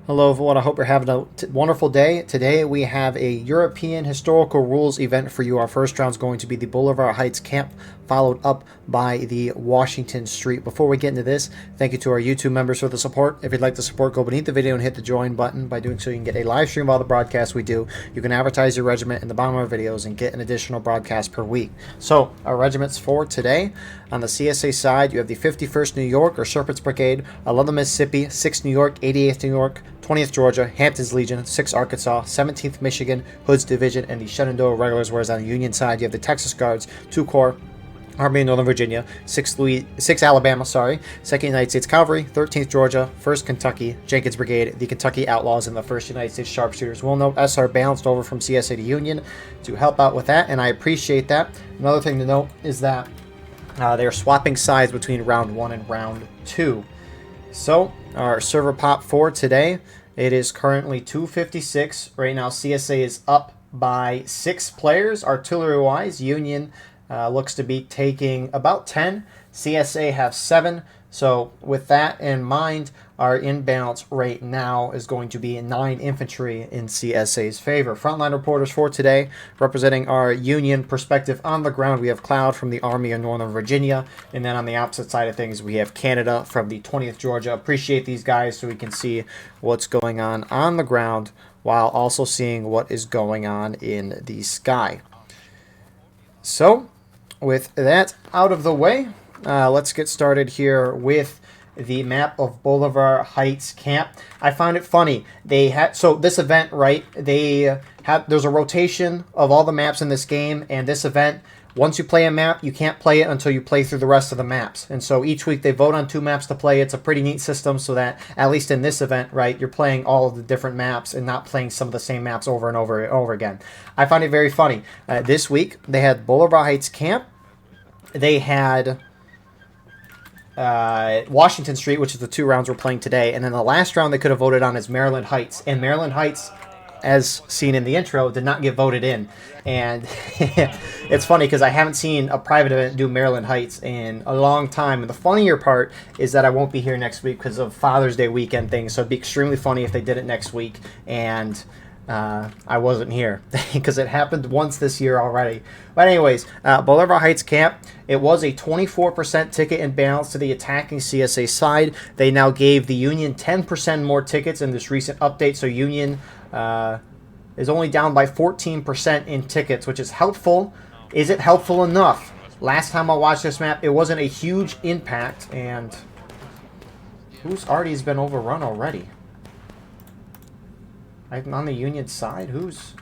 Hello everyone, I hope you're having a wonderful day. Today we have a European Historical Rules event for you. Our first round is going to be the Bolivar Heights camp, followed up by the Washington Street. Before we get into this, thank you to our YouTube members for the support. If you'd like to support, go beneath the video and hit the join button. By doing so, you can get a live stream of all the broadcasts we do. You can advertise your regiment in the bottom of our videos and get an additional broadcast per week. So, our regiments for today, on the CSA side, you have the 51st New York or Serpents Brigade, 11th Mississippi, 6th New York, 88th New York, 20th Georgia, Hampton's Legion, 6th Arkansas, 17th Michigan, Hood's Division, and the Shenandoah Regulars, whereas on the Union side, you have the Texas Guards, 2 Corps, Army of Northern Virginia, 6th Alabama, 2nd United States Cavalry, 13th Georgia, 1st Kentucky, Jenkins Brigade, the Kentucky Outlaws, and the 1st United States Sharpshooters. We'll note SR balanced over from CSA to Union to help out with that, and I appreciate that. Another thing to note is that they're swapping sides between round 1 and round 2. So, our server pop for today, it is currently 256. Right now, CSA is up by 6 players, artillery-wise. Union looks to be taking about 10. CSA have 7. So, with that in mind, our imbalance right now is going to be 9 infantry in CSA's favor. Frontline reporters for today, representing our Union perspective on the ground, we have Cloud from the Army of Northern Virginia. And then on the opposite side of things, we have Canada from the 20th Georgia. Appreciate these guys so we can see what's going on the ground while also seeing what is going on in the sky. So, with that out of the way, let's get started here with the map of Bolivar Heights camp. I found it funny. They had, so this event, right, there's a rotation of all the maps in this game, and this event, once you play a map, you can't play it until you play through the rest of the maps. And so each week they vote on 2 maps to play. It's a pretty neat system so that, at least in this event, right, you're playing all of the different maps and not playing some of the same maps over and over and over again. I find it very funny. This week, they had Bolivar Heights camp. They had Washington Street, which is the 2 rounds we're playing today, and then the last round they could have voted on is Maryland Heights, and Maryland Heights, as seen in the intro, did not get voted in. And it's funny because I haven't seen a private event do Maryland Heights in a long time, and the funnier part is that I won't be here next week because of Father's Day weekend things, so it'd be extremely funny if they did it next week and I wasn't here because it happened once this year already. But anyways, Bolivar Heights camp, it was a 24% ticket imbalance to the attacking CSA side. They now gave the Union 10% more tickets in this recent update, so Union is only down by 14% in tickets, which is helpful. Is it helpful enough? Last time I watched this map, it wasn't a huge impact, and whose arty's been overrun already? On the Union side, who's?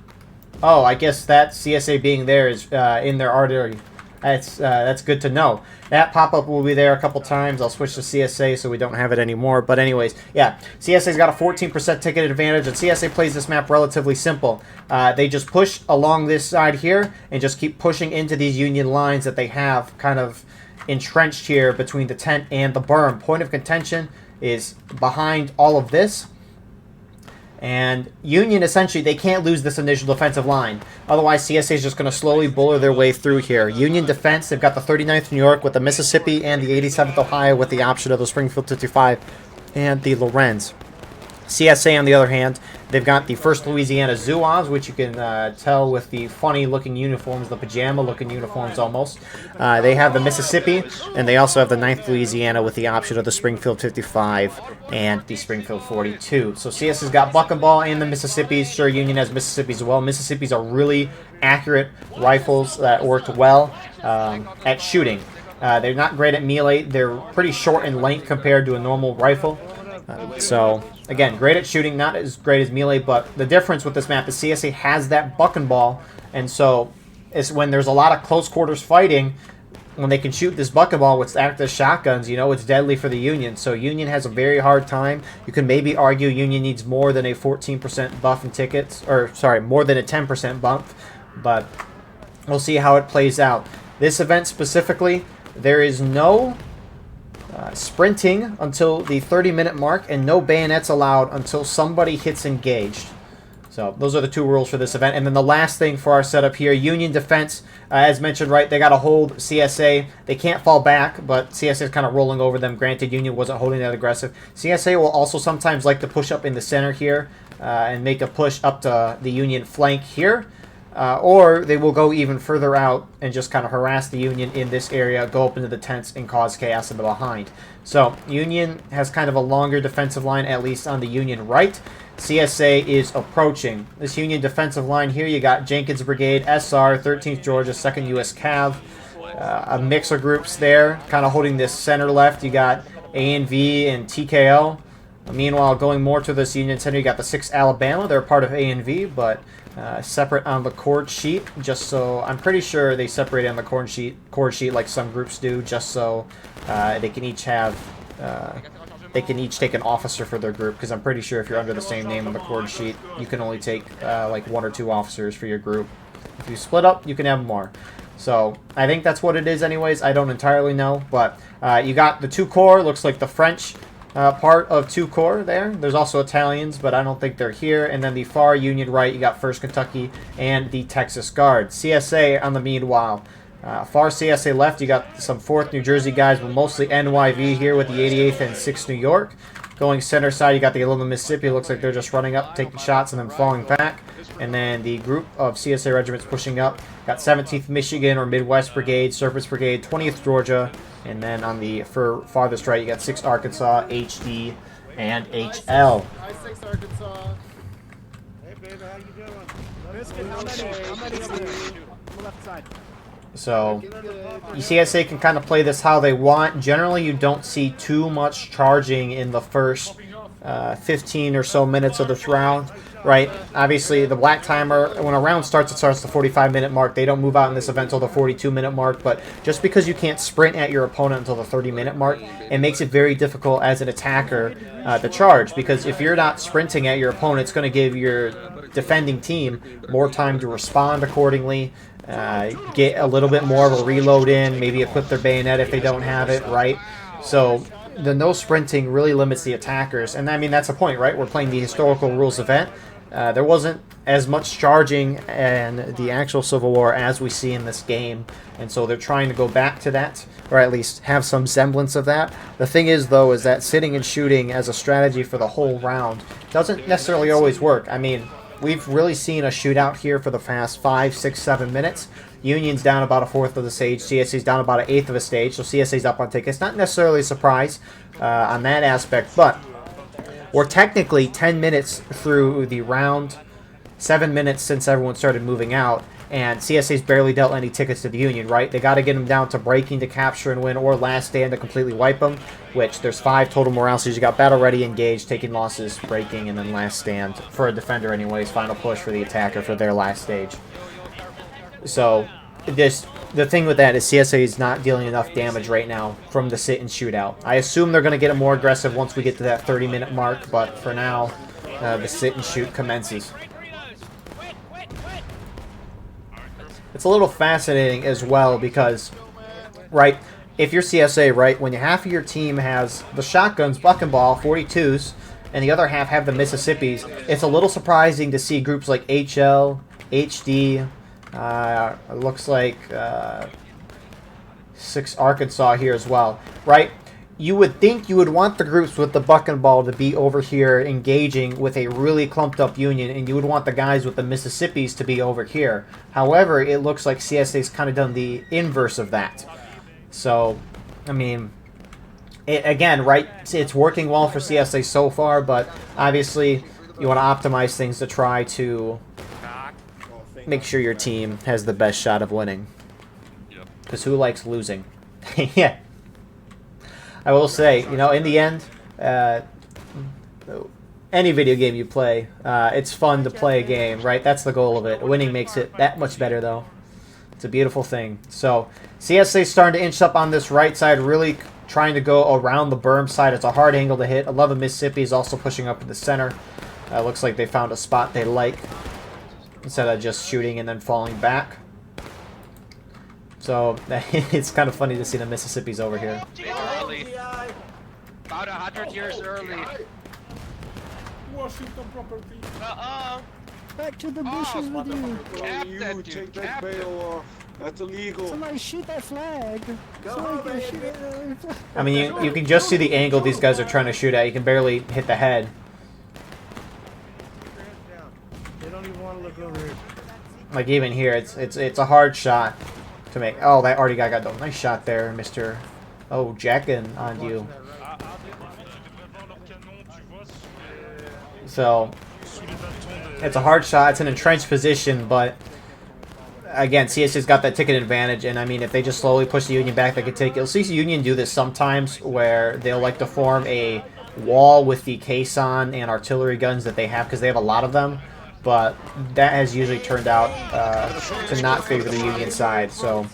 Oh, I guess that CSA being there is in their artery. That's good to know. That pop-up will be there a couple times. I'll switch to CSA so we don't have it anymore. But anyways, yeah, CSA's got a 14% ticket advantage, and CSA plays this map relatively simple. They just push along this side here and just keep pushing into these Union lines that they have kind of entrenched here between the tent and the berm. Point of contention is behind all of this. And Union, essentially, they can't lose this initial defensive line. Otherwise, CSA is just going to slowly buller their way through here. Union defense, they've got the 39th New York with the Mississippi and the 87th Ohio with the option of the Springfield 55 and the Lorenz. CSA, on the other hand, they've got the 1st Louisiana Zouaves, which you can tell with the funny-looking uniforms, the pajama-looking uniforms almost. They have the Mississippi, and they also have the 9th Louisiana with the option of the Springfield 55 and the Springfield 42. So CS has got Buck and Ball and the Mississippis. Sure, Union has Mississippis as well. Mississippis are really accurate rifles that worked well at shooting. They're not great at melee. They're pretty short in length compared to a normal rifle. So, again, great at shooting, not as great as melee, but the difference with this map is CSA has that buck and ball, and so it's when there's a lot of close quarters fighting, when they can shoot this buck and ball, which act as shotguns, you know, it's deadly for the Union. So Union has a very hard time. You can maybe argue Union needs more than a 14% buff in tickets, or, sorry, more than a 10% bump, but we'll see how it plays out. This event specifically, there is no sprinting until the 30-minute mark, and no bayonets allowed until somebody hits engaged. So those are the 2 rules for this event. And then the last thing for our setup here, Union defense, as mentioned, right, they got to hold CSA. They can't fall back, but CSA is kind of rolling over them. Granted, Union wasn't holding that aggressive. CSA will also sometimes like to push up in the center here and make a push up to the Union flank here. Or they will go even further out and just kind of harass the Union in this area, go up into the tents, and cause chaos in the behind. So Union has kind of a longer defensive line, at least on the Union right. CSA is approaching. This Union defensive line here, you got Jenkins Brigade, SR, 13th Georgia, 2nd U.S. Cav. A mix of groups there, kind of holding this center left. You got A&V and TKO. Meanwhile, going more to this Union center, you got the 6th Alabama. They're part of A&V, but separate on the chord sheet. Just so I'm pretty sure they separate on the chord sheet like some groups do, just so they can each have they can each take an officer for their group. Because I'm pretty sure if you're under the same name on the chord sheet, you can only take like 1 or 2 officers for your group. If you split up, you can have more. So I think that's what it is anyways. I don't entirely know, but you got the 2 corps. Looks like the French part of 2 corps there. There's also Italians, but I don't think they're here. And then the far Union right, you got 1st Kentucky and the Texas Guard. CSA on the meanwhile. Far CSA left, you got some 4th New Jersey guys, but mostly NYV here with the 88th and 6th New York. Going center side, you got the 11th Mississippi. Looks like they're just running up, taking shots, and then falling back. And then the group of CSA regiments pushing up. Got 17th Michigan or Midwest Brigade, Surface Brigade, 20th Georgia. And then on the farthest right, you got 6th Arkansas, HD, and HL. Hi, 6th Arkansas. Hey, baby, how you doing? Biscuit, how many over there? On the left side. So, CSA can kind of play this how they want. Generally, you don't see too much charging in the first 15 or so minutes of this round, right? Obviously, the black timer, when a round starts, it starts the 45-minute mark. They don't move out in this event until the 42-minute mark, but just because you can't sprint at your opponent until the 30-minute mark, it makes it very difficult as an attacker to charge, because if you're not sprinting at your opponent, it's going to give your defending team more time to respond accordingly, get a little bit more of a reload in, maybe equip their bayonet if they don't have it, right? So the no sprinting really limits the attackers, and I mean that's the point, right? We're playing the historical rules event. There wasn't as much charging in the actual Civil War as we see in this game, and so they're trying to go back to that, or at least have some semblance of that. The thing is, though, is that sitting and shooting as a strategy for the whole round doesn't necessarily always work. I mean, we've really seen a shootout here for the past 5, 6, 7 minutes. Union's down about a 1/4 of the stage. CSA's down about an 1/8 of a stage. So CSA's up on tickets. Not necessarily a surprise on that aspect, but we're technically 10 minutes through the round, 7 minutes since everyone started moving out, and CSA's barely dealt any tickets to the Union, right? They got to get them down to breaking to capture and win, or last stand to completely wipe them, which there's 5 total morale stages. You got battle ready, engaged, taking losses, breaking, and then last stand for a defender anyways. Final push for the attacker for their last stage. So the thing with that is CSA is not dealing enough damage right now from the sit and shootout. I assume they're going to get it more aggressive once we get to that 30-minute mark, but for now, the sit and shoot commences. It's a little fascinating as well because, right, if you're CSA, right, when half of your team has the shotguns, buck and ball, 42s, and the other half have the Mississippis, it's a little surprising to see groups like HL, HD, it looks like 6 Arkansas here as well, right? You would think you would want the groups with the buck and ball to be over here engaging with a really clumped up Union, and you would want the guys with the Mississippis to be over here. However, it looks like CSA's kind of done the inverse of that. So, I mean, again, right, it's working well for CSA so far, but obviously you want to optimize things to try to make sure your team has the best shot of winning. Because who likes losing? Yeah. I will say, you know, in the end, any video game you play, it's fun to play a game, right? That's the goal of it. Winning makes it that much better, though. It's a beautiful thing. So, CSA's starting to inch up on this right side, really trying to go around the berm side. It's a hard angle to hit. 11 Mississippi is also pushing up in the center. Looks like they found a spot they like, instead of just shooting and then falling back. So it's kind of funny to see the Mississippis over here. Early. About 100 years early. Washington property. Back to the Oh, bushes with you. Cap You that dude, take that cap him. bail off. That's illegal. Somebody shoot that flag. Somebody go shoot that flag. I mean, you can just see the angle these guys are trying to shoot at. You can barely hit the head. Keep your heads down. They don't even want to look over here. Like even here, it's a hard shot to make. Oh, that already got done. Nice shot there, Mister. Oh, jacking on you. So it's a hard shot. It's an entrenched position, but again, CSA's got that ticket advantage, and I mean, if they just slowly push the Union back, they could take it. You'll see the Union do this sometimes, where they'll like to form a wall with the caisson and artillery guns that they have, because they have a lot of them, but that has usually turned out to not favor the Union side. So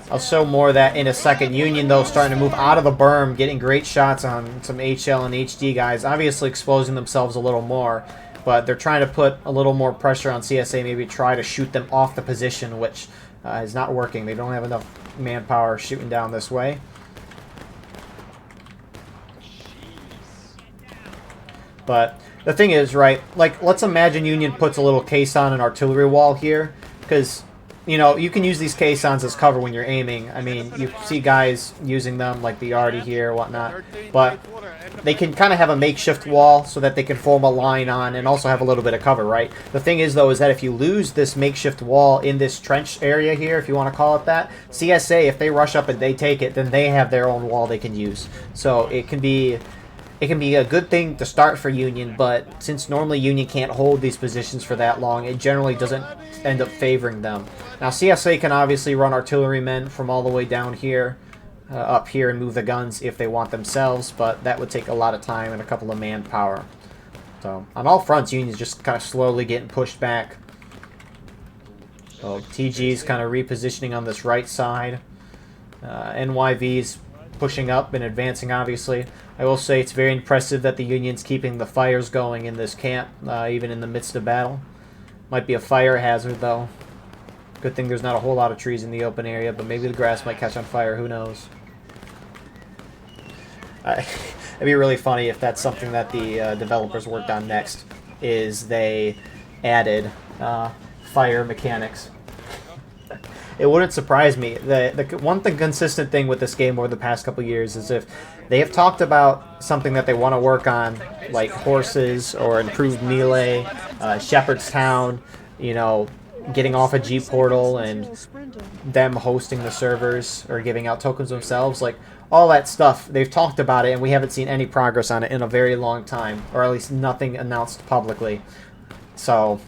I'll show more of that in a second. Union, though, starting to move out of the berm, getting great shots on some HL and HD guys, obviously exposing themselves a little more. But they're trying to put a little more pressure on CSA, maybe try to shoot them off the position, which is not working. They don't have enough manpower shooting down this way. But the thing is, right, like, let's imagine Union puts a little caisson and artillery wall here, because, you know, you can use these caissons as cover when you're aiming. I mean, you see guys using them, like the Artie here, whatnot, but they can kind of have a makeshift wall so that they can form a line on and also have a little bit of cover, right? The thing is, though, is that if you lose this makeshift wall in this trench area here, if you want to call it that, CSA, if they rush up and they take it, then they have their own wall they can use. So it can be a good thing to start for Union, but since normally Union can't hold these positions for that long, it generally doesn't end up favoring them. Now, CSA can obviously run artillerymen from all the way down here, up here, and move the guns if they want themselves, but that would take a lot of time and a couple of manpower. So, on all fronts, Union's just kind of slowly getting pushed back. So, TG's kind of repositioning on this right side. NYV's pushing up and advancing, obviously. I will say it's very impressive that the Union's keeping the fires going in this camp, even in the midst of battle. Might be a fire hazard, though. Good thing there's not a whole lot of trees in the open area, but maybe the grass might catch on fire, who knows. It'd be really funny if that's something that the developers worked on next, is they added fire mechanics. It wouldn't surprise me. The one thing, consistent thing with this game over the past couple years is if they have talked about something that they want to work on, like horses or improved melee, Shepherdstown, you know, getting off a G portal and them hosting the servers or giving out tokens themselves, like all that stuff, they've talked about it and we haven't seen any progress on it in a very long time, or at least nothing announced publicly. So,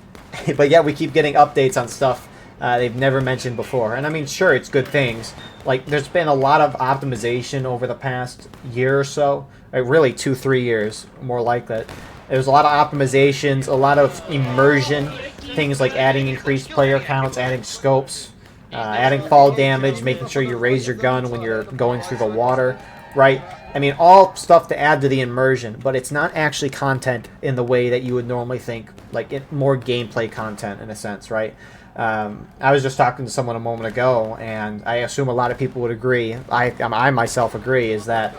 but yeah, we keep getting updates on stuff they've never mentioned before. And I mean, sure, it's good things. Like, there's been a lot of optimization over the past year or so. Really, 2-3 years, more like that. There's a lot of optimizations, a lot of immersion, things like adding increased player counts, adding scopes, adding fall damage, making sure you raise your gun when you're going through the water, right? I mean, all stuff to add to the immersion, but it's not actually content in the way that you would normally think, like more gameplay content in a sense, right? I was just talking to someone a moment ago, and I assume a lot of people would agree, I myself agree, is that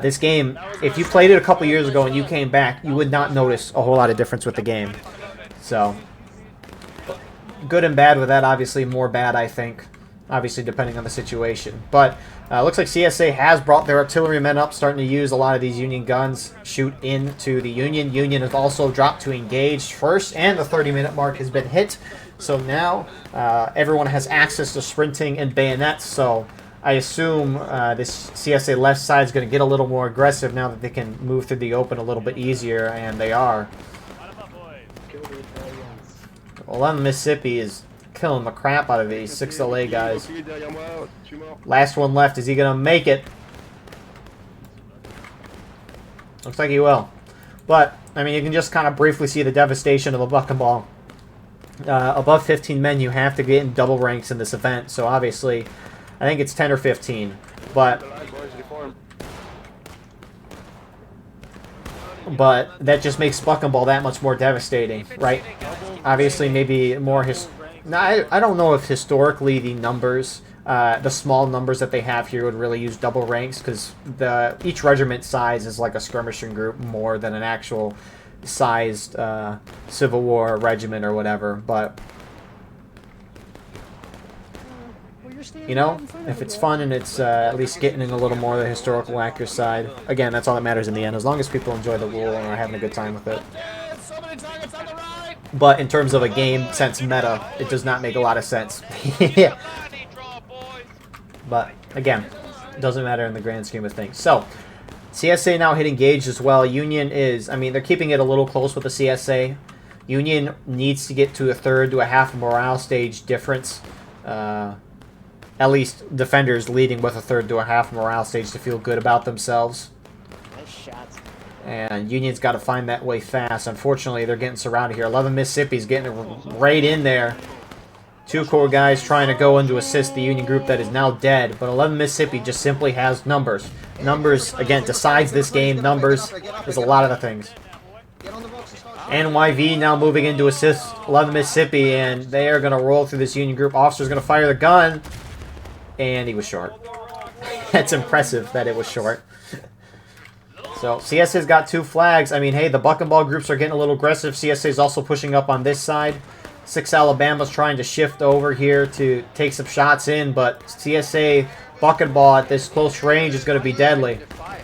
this game, if you played it a couple years ago and you came back, you would not notice a whole lot of difference with the game. So, good and bad with that, obviously more bad, I think, obviously depending on the situation. But looks like CSA has brought their artillerymen up, starting to use a lot of these Union guns, shoot into the Union. Union has also dropped to engage first, and the 30-minute mark has been hit. So now everyone has access to sprinting and bayonets, so I assume this CSA left side is going to get a little more aggressive now that they can move through the open a little bit easier, and they are. 11 Mississippi is killing the crap out of these 6 LA guys. Last one left. Is he going to make it? Looks like he will. But, I mean, you can just kind of briefly see the devastation of the buck and ball. Above 15 men, you have to get in double ranks in this event. So, obviously, I think it's 10 or 15. But that just makes buck and ball that much more devastating, right? Obviously, maybe more I don't know if historically the numbers, the small numbers that they have here would really use double ranks, because each regiment size is like a skirmishing group more than an actual sized Civil War regiment or whatever, but you know, if it's fun and it's at least getting in a little more of the historical accurate side, again, that's all that matters in the end, as long as people enjoy the rule and are having a good time with it. But in terms of a game sense meta, it does not make a lot of sense. Yeah. But again, it doesn't matter in the grand scheme of things. So, CSA now hit engaged as well. Union is, I mean, they're keeping it a little close with the CSA. Union needs to get to a third to a half morale stage difference. At least defenders leading with a third to a half morale stage to feel good about themselves. Nice shots. And Union's got to find that way fast. Unfortunately, they're getting surrounded here. 11 Mississippi's getting right in there. 2 core guys trying to go in to assist the Union group that is now dead. But 11 Mississippi just simply has numbers. Numbers, again, decides this game. Numbers is a lot of the things. NYV now moving in to assist 11 Mississippi, and they are going to roll through this Union group. Officer's going to fire the gun, and he was short. That's impressive that it was short. So, CSA's got 2 flags. I mean, hey, the buck and ball groups are getting a little aggressive. CSA's also pushing up on this side. 6 Alabama's trying to shift over here to take some shots in, but CSA buck and ball at this close range is going to be deadly. I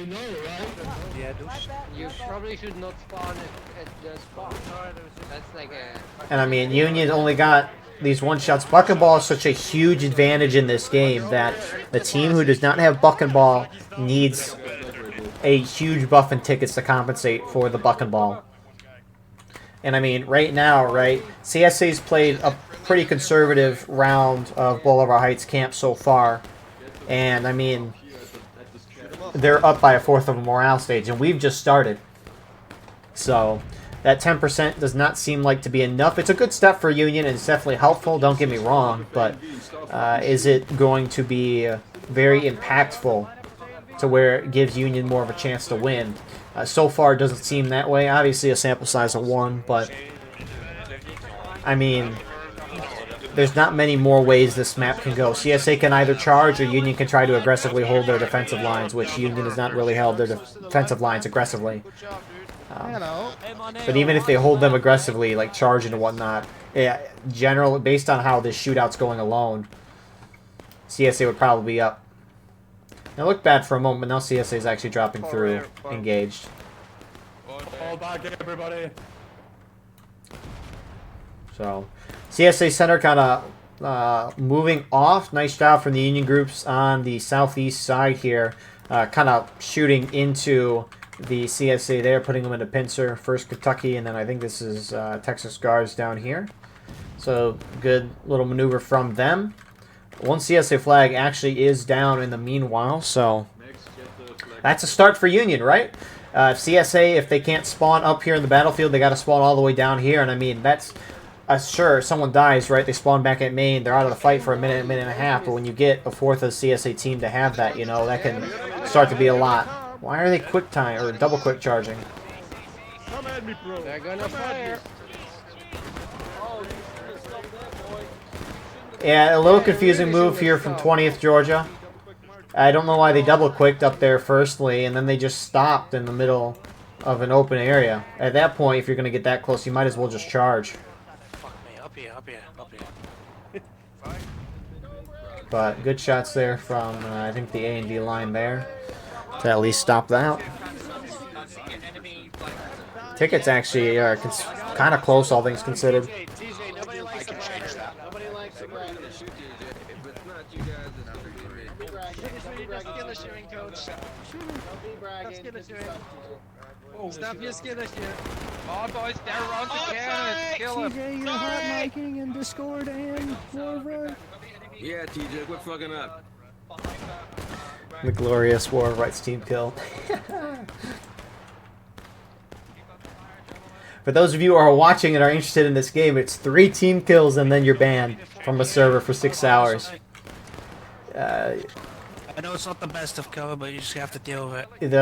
know, right? Yeah, you probably should not spawn at the spawn. That's like a... And I mean, Union only got these one shots. Buck and ball is such a huge advantage in this game that the team who does not have buck and ball needs a huge buff and tickets to compensate for the buck and ball. And I mean, right now, right, CSA's played a pretty conservative round of Bolivar Heights camp so far. And I mean, they're up by a fourth of a morale stage, and we've just started. So that 10% does not seem like to be enough. It's a good step for Union, and it's definitely helpful, don't get me wrong, but is it going to be very impactful to where it gives Union more of a chance to win? So far, it doesn't seem that way. Obviously, a sample size of 1, but I mean, there's not many more ways this map can go. CSA can either charge, or Union can try to aggressively hold their defensive lines, which Union has not really held their defensive lines aggressively. But even if they hold them aggressively, like charging and whatnot, yeah, generally, based on how this shootout's going alone, CSA would probably be up. It looked bad for a moment, but now CSA is actually dropping through, engaged. Fall back, everybody. So, CSA center kind of moving off. Nice job from the Union groups on the southeast side here. Kind of shooting into the CSA there, putting them into pincer. First Kentucky, and then I think this is Texas Guards down here. So, good little maneuver from them. One CSA flag actually is down in the meanwhile, so that's a start for Union, right? CSA, if they can't spawn up here in the battlefield, they got to spawn all the way down here, and I mean, that's... sure, someone dies, right? They spawn back at main, they're out of the fight for a minute and a half, but when you get a fourth of the CSA team to have that, you know, that can start to be a lot. Why are they quick time, or double quick charging? Come at me, bro. They're gonna fire. Yeah, a little confusing move here from 20th Georgia. I don't know why they double-quicked up there firstly, and then they just stopped in the middle of an open area. At that point, if you're going to get that close, you might as well just charge. Up here. But good shots there from, I think, the A&D line there to at least stop that. Tickets actually are kind of close, all things considered. Stop your skin this year. Oh, boys, they're around the cannon. Kill him. TJ, you're hot miking in Discord and Bolivar. Yeah, TJ, quit fucking up. The glorious War of Rights team kill. For those of you who are watching and are interested in this game, it's 3 team kills and then you're banned from a server for 6 hours. I know it's not the best of cover, but you just have to deal with it.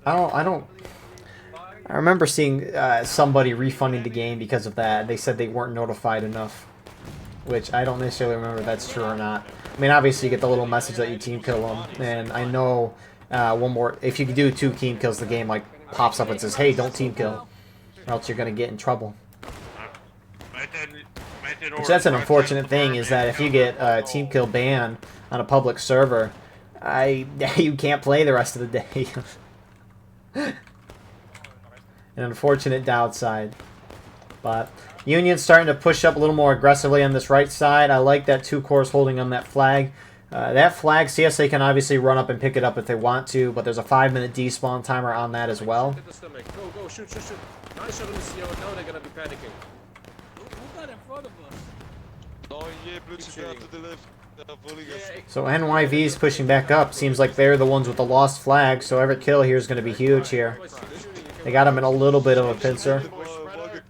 I remember seeing somebody refunding the game because of that. They said they weren't notified enough, which I don't necessarily remember if that's true or not. I mean, obviously you get the little message that you team kill them, and I know one more. If you do 2 team kills, the game like pops up and says, "Hey, don't team kill, or else you're gonna get in trouble." Which that's an unfortunate thing, is that if you get a team kill ban on a public server, you can't play the rest of the day. An unfortunate downside. But Union's starting to push up a little more aggressively on this right side. I like that 2 cores holding on that flag. That flag, CSA can obviously run up and pick it up if they want to, but there's a 5-minute despawn timer on that as well. Go, shoot. Nice shot in the CO. Now they're gonna be panicking. Who got in front of us? So NYV's pushing back up. Seems like they're the ones with the lost flag, so every kill here is going to be huge here. They got him in a little bit of a pincer.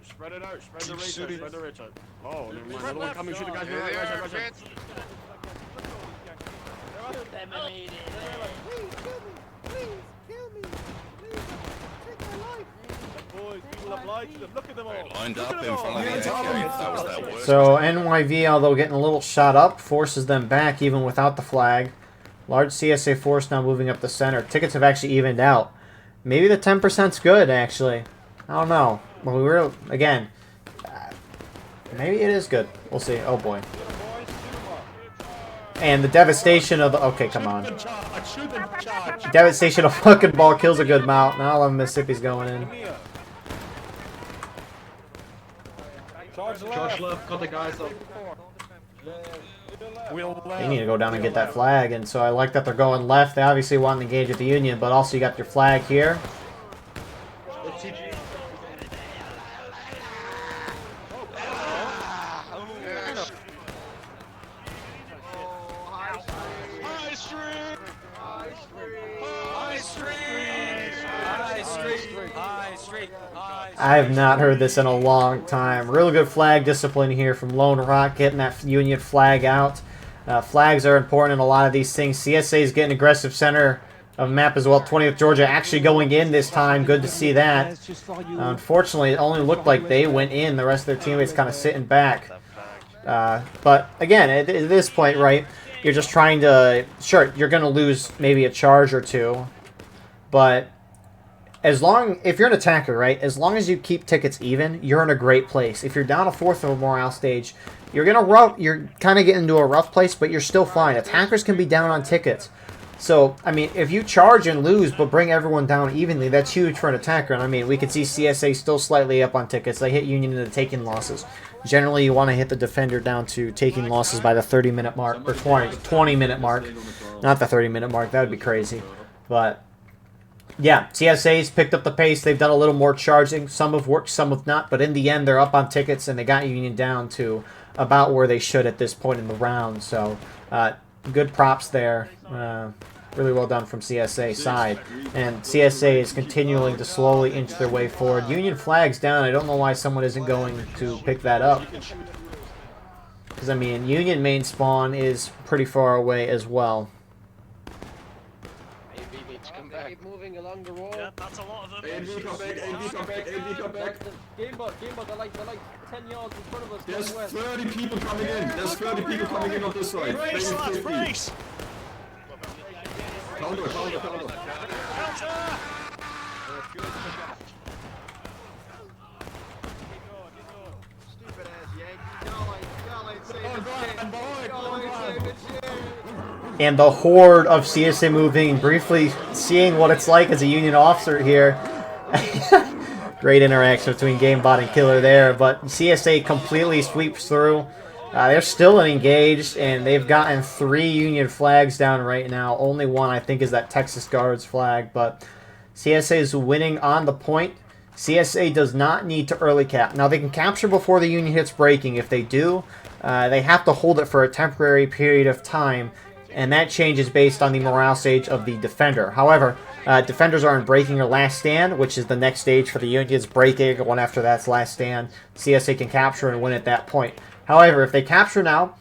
Spread it out. Spread the rage out. Spread the rage out. Oh, never mind. Another one coming. Shoot the guys. Right side. Please kill me. Please take my life. Boys, people have lied to them. Look at them all. Lined up in front of the exit gate. That was their worst. So NYV, although getting a little shot up, forces them back even without the flag. Large CSA force now moving up the center. Tickets have actually evened out. Maybe the 10%'s good, actually. I don't know. Well, we were, again, maybe it is good. We'll see. Oh, boy. And the devastation of the... Okay, come on. Devastation of fucking ball kills a good amount. Now 11 Mississippi's going in. Charge left. Cut the guys up. They need to go down and get that flag, and so I like that they're going left. They obviously want to engage with the Union, but also you got your flag here. I have not heard this in a long time. Really good flag discipline here from Lone Rock, getting that Union flag out. Flags are important in a lot of these things. CSA is getting aggressive center of map as well. 20th Georgia actually going in this time. Good to see that. Unfortunately, it only looked like they went in. The rest of their teammates kind of sitting back. But again, at this point, right, you're just trying to... Sure, you're going to lose maybe a charge or two, but... if you're an attacker, right, as long as you keep tickets even, you're in a great place. If you're down a 4th of a morale stage, you're kind of getting into a rough place, but you're still fine. Attackers can be down on tickets. So, I mean, if you charge and lose but bring everyone down evenly, that's huge for an attacker. And I mean, we can see CSA still slightly up on tickets. They hit Union into taking losses. Generally, you want to hit the defender down to taking losses by the 30-minute mark, or 20-minute mark. Not the 30-minute mark. That would be crazy. But... yeah, CSA's picked up the pace. They've done a little more charging. Some have worked, some have not. But in the end, they're up on tickets, and they got Union down to about where they should at this point in the round. So, good props there. Really well done from CSA side. And CSA is continuing to slowly inch their way forward. Union flag's down. I don't know why someone isn't going to pick that up. Because, I mean, Union main spawn is pretty far away as well. Keep moving along the wall. Yeah, that's a lot of them. AMD come back, AMD come back, AMD come back. Gamebot, they're like 10 yards in front of us. There's 30 people coming in. There's 30 people coming in on this side. Brace, lads, brace! Counter. Counter! And the horde of CSA moving, briefly seeing what it's like as a Union officer here. Great interaction between Gamebot and Killer there, but CSA completely sweeps through. They're still engaged, and they've gotten 3 Union flags down right now. Only one, I think, is that Texas Guards flag, but CSA is winning on the point. CSA does not need to early cap. Now, they can capture before the Union hits breaking. If they do, they have to hold it for a temporary period of time, and that changes based on the morale stage of the defender. However, defenders are in breaking or last stand, which is the next stage for the Union's breaking. One after that's last stand. CSA can capture and win at that point. However, if they capture now,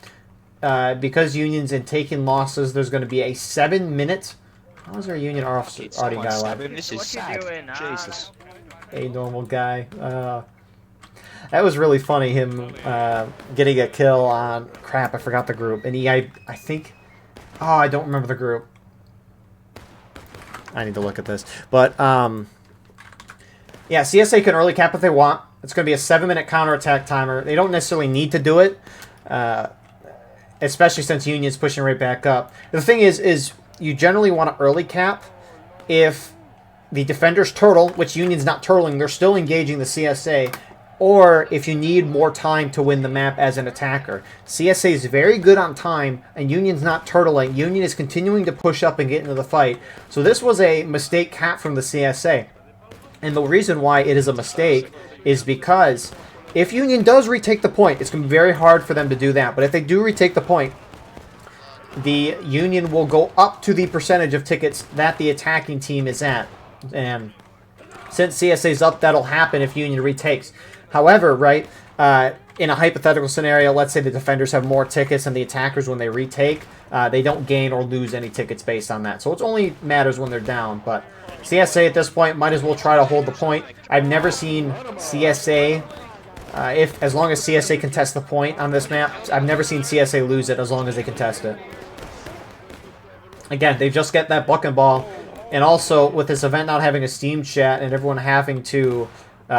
because Union's in taking losses, there's going to be a 7-minute... How is our Union already guy like? This is sad. Jesus. A normal guy. That was really funny, him getting a kill on... Crap, I forgot the group. And I think... Oh, I don't remember the group. I need to look at this. But, yeah, CSA can early cap if they want. It's going to be a 7-minute counterattack timer. They don't necessarily need to do it, especially since Union's pushing right back up. The thing is you generally want to early cap if the defenders turtle, which Union's not turtling, they're still engaging the CSA, or if you need more time to win the map as an attacker. CSA is very good on time, and Union's not turtling. Union is continuing to push up and get into the fight. So this was a mistake cap from the CSA. And the reason why it is a mistake is because if Union does retake the point, it's going to be very hard for them to do that. But if they do retake the point, the Union will go up to the percentage of tickets that the attacking team is at. And since CSA's up, that'll happen if Union retakes. However, right, in a hypothetical scenario, let's say the defenders have more tickets than the attackers when they retake. They don't gain or lose any tickets based on that. So it only matters when they're down. But CSA at this point might as well try to hold the point. I've never seen CSA, as long as CSA contests the point on this map, I've never seen CSA lose it as long as they contest it. Again, they just get that buck and ball. And also, with this event not having a Steam chat and everyone having to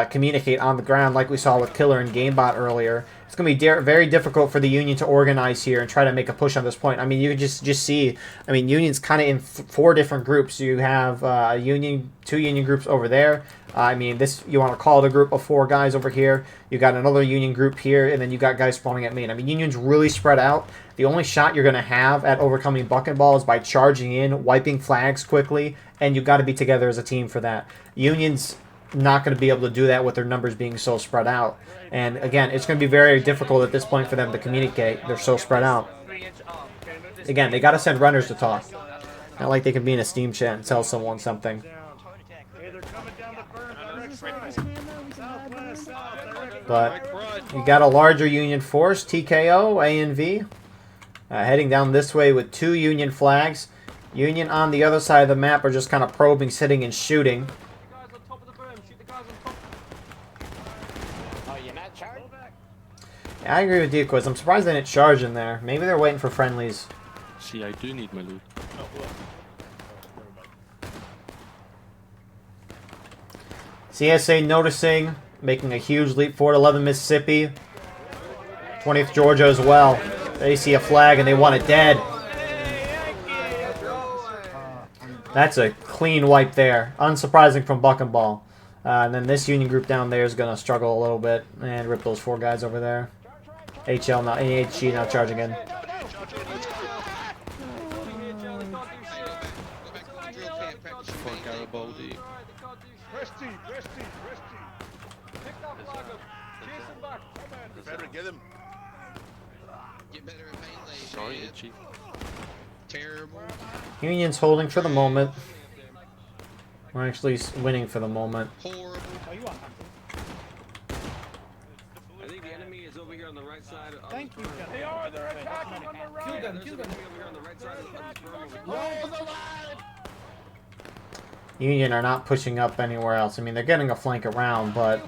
communicate on the ground like we saw with Killer and GameBot earlier, it's going to be very difficult for the Union to organize here and try to make a push on this point. I mean, you can just see, I mean, Union's kind of in 4 different groups. You have 2 Union groups over there. I mean, this, you want to call it a group of 4 guys over here. You got another Union group here, and then you got guys spawning at main. I mean, Union's really spread out. The only shot you're going to have at overcoming buck and ball is by charging in, wiping flags quickly, and you've got to be together as a team for that. Union's not going to be able to do that with their numbers being so spread out. And again, it's going to be very difficult at this point for them to communicate. They're so spread out. Again, they got to send runners to talk. Not like they can be in a Steam chat and tell someone something. But you got a larger Union force, TKO, A and V, heading down this way with 2 Union flags. Union on the other side of the map are just kind of probing, sitting, and shooting. Yeah, I agree with you, Quiz. I'm surprised they didn't charge in there. Maybe they're waiting for friendlies. See, I do need my loot. CSA noticing, making a huge leap forward. 11 Mississippi. 20th Georgia as well. They see a flag and they want it dead. That's a clean wipe there. Unsurprising from Buck and Ball. And then this Union group down there is going to struggle a little bit and rip those 4 guys over there. HL now, HG now charging in. Sorry, Itchy. Terrible. Union's holding for the moment. We're actually winning for the moment. Horrible. I think the enemy is over here on the right side. Thank you. They are. They're attacking on the right. Kill them. Kill them. Over here on the right side of the Union are not pushing up anywhere else. I mean, they're getting a flank around, but...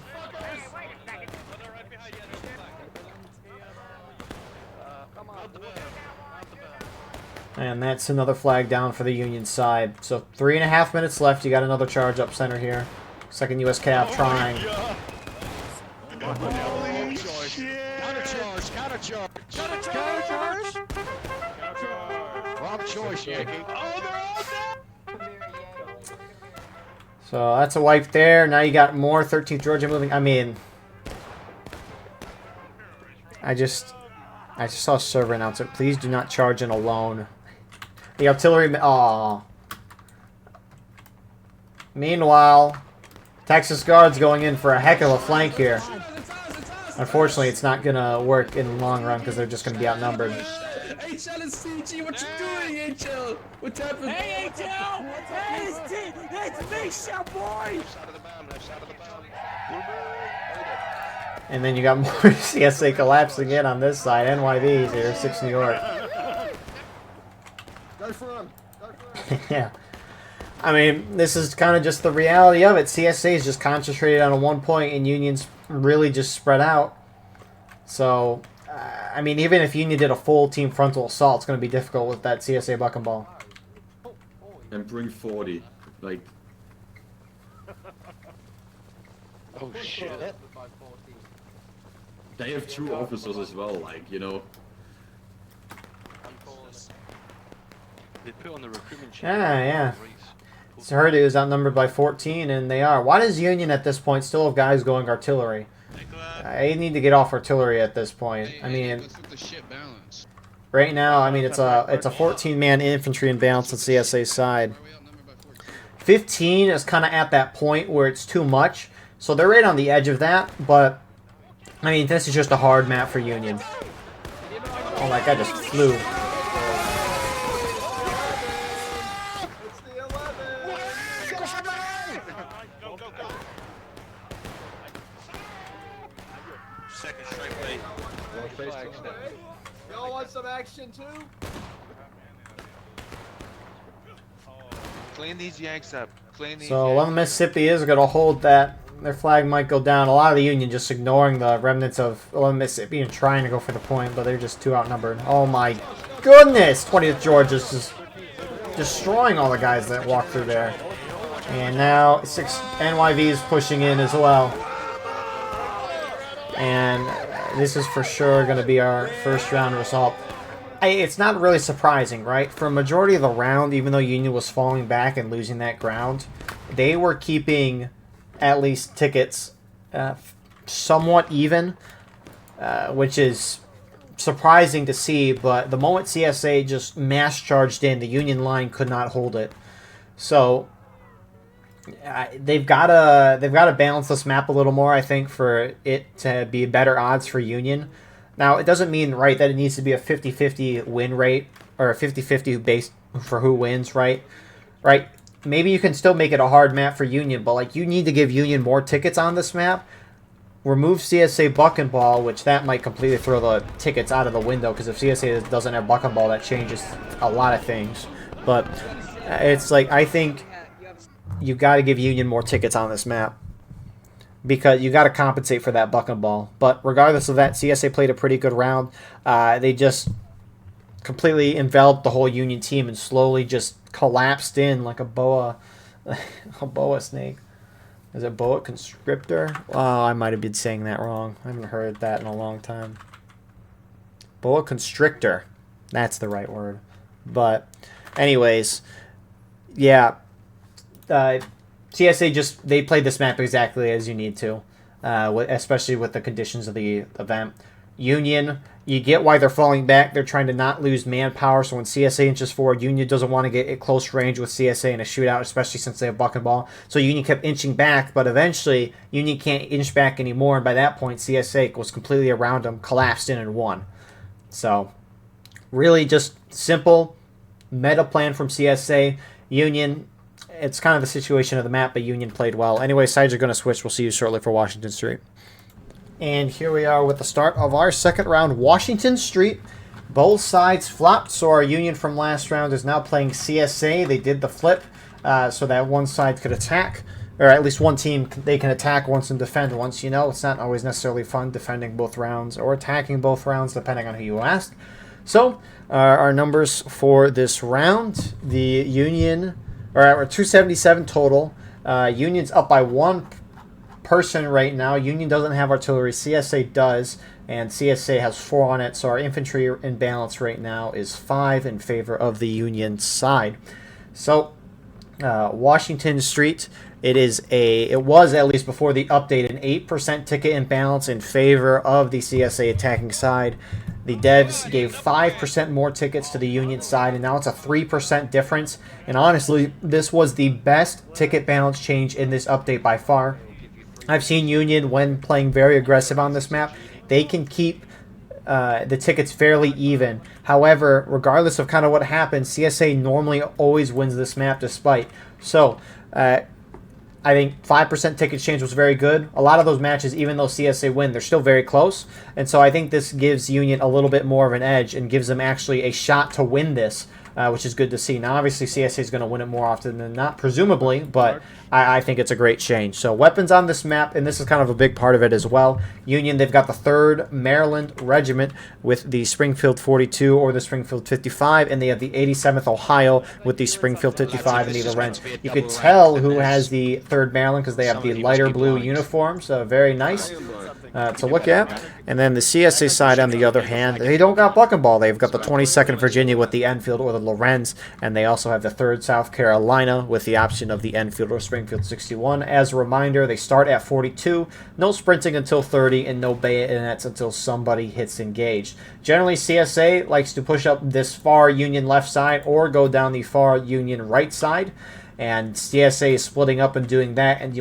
And that's another flag down for the Union side. So 3.5 minutes left. You got another charge up center here. Second U.S. Cav trying. Holy shit! Counter-charge! Counter-charge! Counter-charge! Wrong choice, Yankee. Oh, they're all dead! So that's a wipe there. Now you got more 13th Georgia moving. I mean, I just saw a server announce it. Please do not charge in alone. The artillery. Aw. Meanwhile, Texas Guards going in for a heck of a flank here. Unfortunately, it's not gonna work in the long run because they're just gonna be outnumbered. HL and CG, what you doing, HL? What's happening? Hey, HL! Hey, it's me, shot boy! And then you got more CSA collapsing in on this side. NYV's here, 6 New York. Go for him. Go for him. Yeah. I mean, this is kind of just the reality of it. CSA is just concentrated on a 1 point, and Union's really just spread out. So, I mean, even if Union did a full team frontal assault, it's going to be difficult with that CSA buck and ball. And bring 40. Like, Oh shit. they have 2 officers as well, like, you know. They put on the recruitment sheet. Yeah. It's heard it was outnumbered by 14, and they are. Why does Union at this point still have guys going artillery? I need to get off artillery at this point. I mean, right now, I mean it's a 14-man infantry imbalance on CSA's side. 15 is kind of at that point where it's too much, so they're right on the edge of that. But I mean, this is just a hard map for Union. Oh my God, just flew. Second straight way. Y'all want some action too? Clean these yanks up. Clean these. So 11 Mississippi is going to hold that. Their flag might go down. A lot of the Union just ignoring the remnants of 11 Mississippi and trying to go for the point, but they're just too outnumbered. Oh my goodness! 20th Georgia is just destroying all the guys that walk through there. And now 6 NYV is pushing in as well. And this is for sure going to be our first round result. It's not really surprising, right? For a majority of the round, even though Union was falling back and losing that ground, they were keeping at least tickets somewhat even, which is surprising to see. But the moment CSA just mass charged in, the Union line could not hold it. So they've got to balance this map a little more, I think, for it to be better odds for Union. Now, it doesn't mean, right, that it needs to be a 50-50 win rate or a 50-50 base for who wins, right? Right? Maybe you can still make it a hard map for Union, but like you need to give Union more tickets on this map. Remove CSA Buck and Ball, which that might completely throw the tickets out of the window, because if CSA doesn't have Buck and Ball, that changes a lot of things. But it's like, I think you got to give Union more tickets on this map, because you got to compensate for that Buck and Ball. But regardless of that, CSA played a pretty good round. They just completely enveloped the whole Union team and slowly just collapsed in like a boa snake. Is it boa constrictor? Oh, I might have been saying that wrong. I haven't heard that in a long time. Boa constrictor. That's the right word. But anyways, yeah. CSA they played this map exactly as you need to, especially with the conditions of the event. Union, you get why they're falling back. They're trying to not lose manpower, so when CSA inches forward, Union doesn't want to get at close range with CSA in a shootout, especially since they have Buck and Ball. So Union kept inching back, but eventually Union can't inch back anymore, and by that point, CSA was completely around them, collapsed in, and won. So really just simple meta plan from CSA. Union, it's kind of the situation of the map, but Union played well. Anyway, sides are going to switch. We'll see you shortly for Washington Street. And here we are with the start of our second round, Washington Street. Both sides flopped, so our Union from last round is now playing CSA. They did the flip so that one side could attack, or at least one team, they can attack once and defend once. You know, it's not always necessarily fun defending both rounds or attacking both rounds, depending on who you ask. So, our numbers for this round, the Union, we're 277 total. Union's up by one person right now. Union doesn't have artillery. CSA does, and CSA has 4 on it. So our infantry imbalance right now is 5 in favor of the Union side. So Washington Street, it was at least before the update an 8% ticket imbalance in favor of the CSA attacking side. The devs gave 5% more tickets to the Union side, and now it's a 3% difference. And honestly, this was the best ticket balance change in this update by far. I've seen Union, when playing very aggressive on this map, they can keep the tickets fairly even. However, regardless of kind of what happens, CSA normally always wins this map despite. So, I think 5% ticket change was very good. A lot of those matches, even though CSA win, they're still very close. And so I think this gives Union a little bit more of an edge and gives them actually a shot to win this which is good to see. Now, obviously, CSA is going to win it more often than not, presumably, but I think it's a great change. So weapons on this map, and this is kind of a big part of it as well. Union, they've got the 3rd Maryland Regiment with the Springfield 42 or the Springfield 55, and they have the 87th Ohio with the Springfield 55 and the Lorenz. You could tell who has the 3rd Maryland because they have the lighter blue uniforms. Very nice to look at. And then the CSA side, on the other hand, they don't got Buck and Ball. They've got the 22nd Virginia with the Enfield or the Lorenz, and they also have the 3rd South Carolina with the option of the Enfield or Springfield 61. As a reminder, they start at 42, no sprinting until 30, and no bayonets until somebody hits engaged. Generally, CSA likes to push up this far Union left side or go down the far Union right side, and CSA is splitting up and doing that, and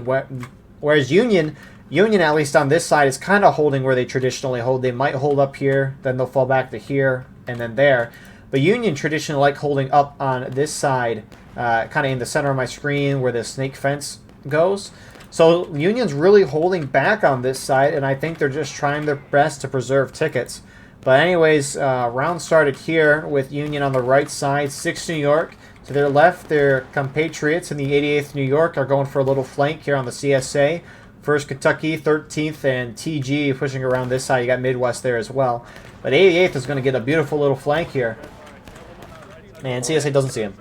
whereas Union, at least on this side, is kind of holding where they traditionally hold. They might hold up here, then they'll fall back to here, and then there. But Union traditionally like holding up on this side, kind of in the center of my screen where the snake fence goes. So Union's really holding back on this side, and I think they're just trying their best to preserve tickets. But anyways, round started here with Union on the right side, 6th New York. To their left, their compatriots in the 88th New York are going for a little flank here on the CSA. 1st Kentucky, 13th, and TG pushing around this side. You got Midwest there as well. But 88th is going to get a beautiful little flank here. And CSA doesn't see him.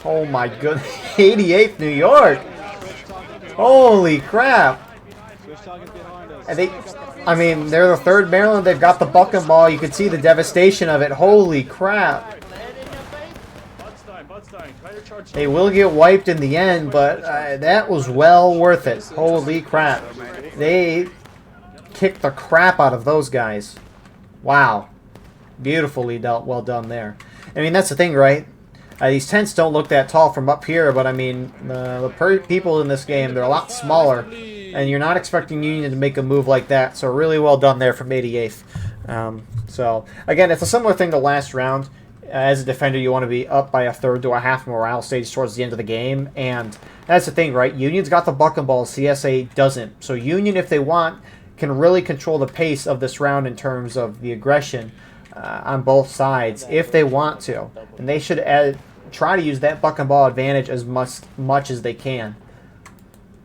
Oh my goodness. 88th New York. Holy crap. And I mean, they're the 3rd Maryland. They've got the Buck and Ball. You can see the devastation of it. Holy crap. They will get wiped in the end, but that was well worth it. Holy crap. They kicked the crap out of those guys. Wow. Beautifully well done there. I mean, that's the thing, right? These tents don't look that tall from up here, but I mean, the people in this game, they're a lot smaller, and you're not expecting Union to make a move like that, so really well done there from 88th. So, again, it's a similar thing to last round. As a defender, you want to be up by a 1/3 to a half morale stage towards the end of the game, and that's the thing, right? Union's got the Buck and Ball, CSA doesn't. So Union, if they want, can really control the pace of this round in terms of the aggression on both sides, if they want to. And they should try to use that Buck and Ball advantage as much as they can.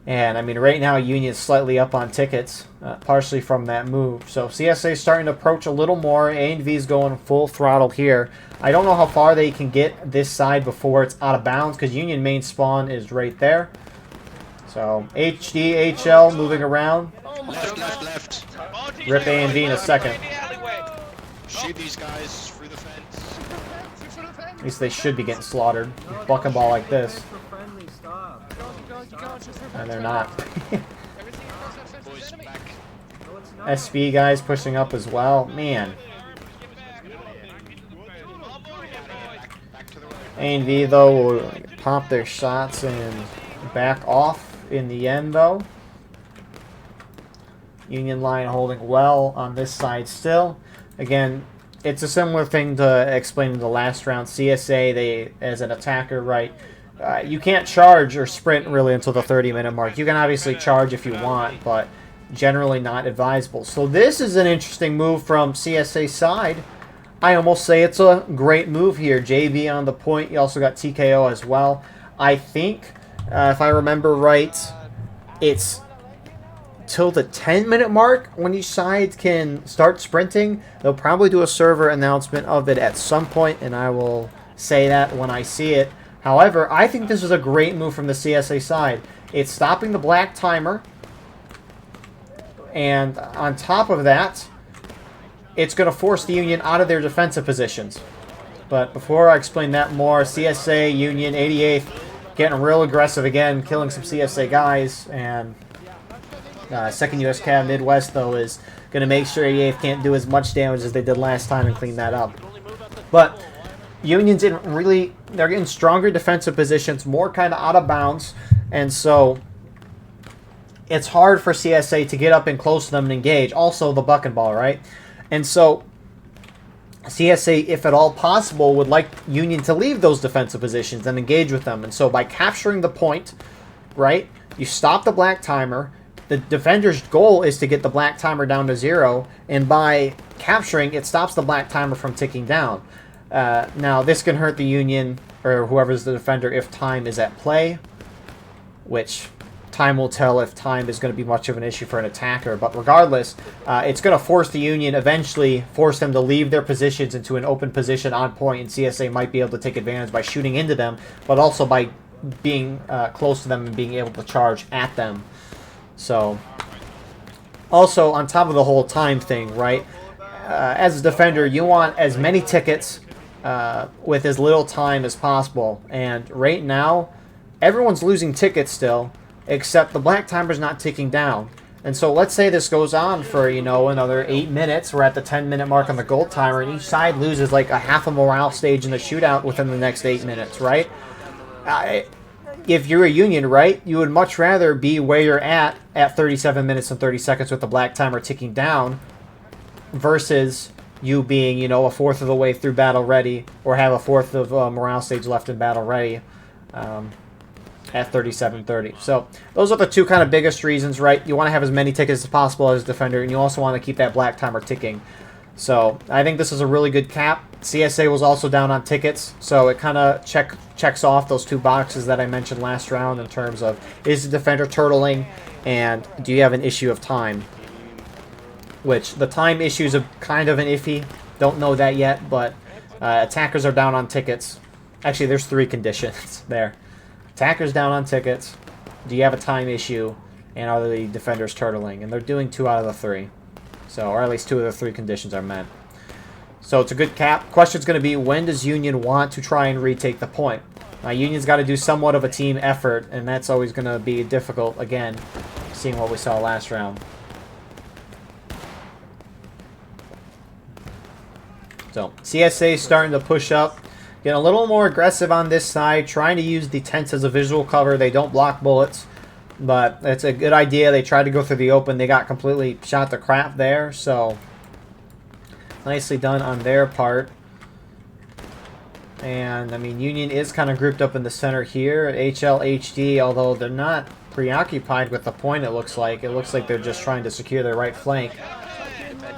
And, I mean, right now, Union's slightly up on tickets, partially from that move. So CSA is starting to approach a little more. A&V's going full throttle here. I don't know how far they can get this side before it's out of bounds, because Union main spawn is right there. So HD, HL moving around. Left. Rip A&V in a second. Shoot these guys through the fence. At least they should be getting slaughtered. Buck and Ball like this. And they're not. SB guys pushing up as well. Man. A&V, though, will pop their shots and back off in the end, though. Union line holding well on this side still. Again, it's a similar thing to explain in the last round. CSA, they, as an attacker, right, you can't charge or sprint really until the 30-minute mark. You can obviously charge if you want, but generally not advisable. So this is an interesting move from CSA side. I almost say it's a great move here. JB on the point. You also got TKO as well. I think, if I remember right, it's till the 10-minute mark when each side can start sprinting. They'll probably do a server announcement of it at some point, and I will say that when I see it. However, I think this is a great move from the CSA side. It's stopping the black timer, and on top of that, it's going to force the Union out of their defensive positions. But before I explain that more, CSA, Union, 88th, getting real aggressive again, killing some CSA guys, and 2nd U.S. Cav Midwest, though, is going to make sure 88th can't do as much damage as they did last time and clean that up. But Union's in really, they're getting stronger defensive positions, more kind of out of bounds, and so it's hard for CSA to get up and close to them and engage. Also, the Buck and Ball, right? And so CSA, if at all possible, would like Union to leave those defensive positions and engage with them. And so by capturing the point, right, You stop the black timer. The defender's goal is to get the black timer down to 0, and by capturing, it stops the black timer from ticking down. Now, this can hurt the Union, or whoever's the defender, if time is at play, which time will tell if time is going to be much of an issue for an attacker. But regardless, it's going to force the Union, eventually force them to leave their positions into an open position on point, and CSA might be able to take advantage by shooting into them, but also by being close to them and being able to charge at them. So, also, on top of the whole time thing, right, as a defender, you want as many tickets with as little time as possible. And right now, everyone's losing tickets still, except the black timer's not ticking down. And so let's say this goes on for, you know, another 8 minutes. We're at the 10-minute mark on the gold timer, and each side loses like a half a morale stage in the shootout within the next 8 minutes, right? If you're a Union, right, you would much rather be where you're at 37 minutes and 30 seconds with the black timer ticking down versus you being, you know, a fourth of the way through battle ready, or have a fourth of morale stage left in battle ready at 37:30. So those are the two kind of biggest reasons, right? You want to have as many tickets as possible as a defender, and you also want to keep that black timer ticking. So I think this is a really good cap. CSA was also down on tickets, so it kind of checks off those two boxes that I mentioned last round in terms of, is the defender turtling, and do you have an issue of time? Which, the time issue is kind of an iffy. Don't know that yet, but attackers are down on tickets. Actually, there's 3 conditions there. Attackers down on tickets, do you have a time issue, and are the defenders turtling? And they're doing 2 out of the 3. So, or at least 2 of the 3 conditions are met. So it's a good cap. Question's going to be, when does Union want to try and retake the point? Now, Union's got to do somewhat of a team effort, and that's always going to be difficult, again, seeing what we saw last round. So, CSA starting to push up, getting a little more aggressive on this side, trying to use the tents as a visual cover. They don't block bullets, but it's a good idea. They tried to go through the open. They got completely shot to crap there, so nicely done on their part. And, I mean, Union is kind of grouped up in the center here. HLHD, although they're not preoccupied with the point, it looks like. It looks like they're just trying to secure their right flank.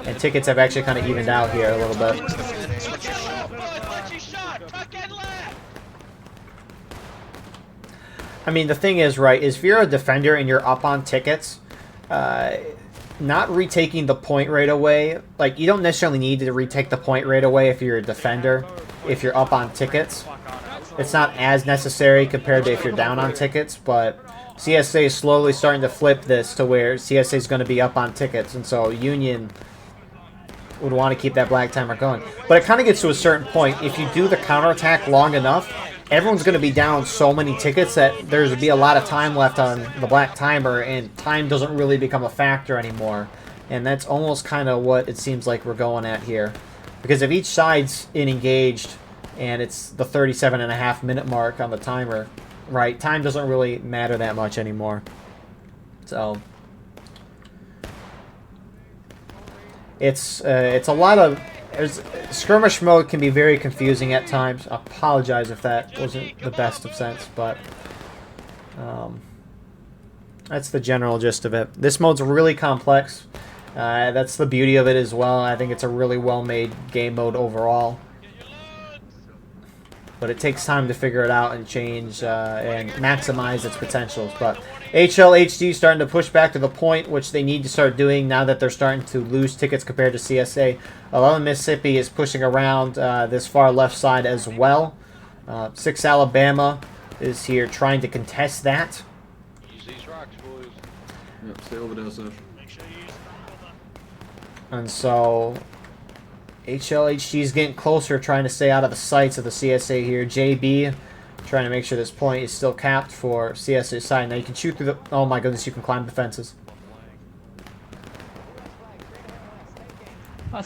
And tickets have actually kind of evened out here a little bit. I mean, the thing is, right, is if you're a defender and you're up on tickets, not retaking the point right away, like, you don't necessarily need to retake the point right away if you're a defender, if you're up on tickets. It's not as necessary compared to if you're down on tickets, but CSA is slowly starting to flip this to where CSA is going to be up on tickets, and so Union would want to keep that black timer going. But it kind of gets to a certain point. If you do the counterattack long enough, everyone's going to be down so many tickets that there's going to be a lot of time left on the black timer, and time doesn't really become a factor anymore. And that's almost kind of what it seems like we're going at here. Because if each side's engaged, and it's the 37.5-minute mark on the timer, right, time doesn't really matter that much anymore. So it's a lot of... skirmish mode can be very confusing at times. I apologize if that wasn't the best of sense, but that's the general gist of it. This mode's really complex. That's the beauty of it as well. I think it's a really well-made game mode overall. But it takes time to figure it out and change and maximize its potentials. But HLHD starting to push back to the point, which they need to start doing now that they're starting to lose tickets compared to CSA. 11 Mississippi is pushing around this far left side as well. 6 Alabama is here trying to contest that. Use these rocks, boys. Yep, stay over there, sir. And so HLHD is getting closer, trying to stay out of the sights of the CSA here. JB trying to make sure this point is still capped for CSA side. Now you can shoot through the... Oh my goodness, you can climb the fences. So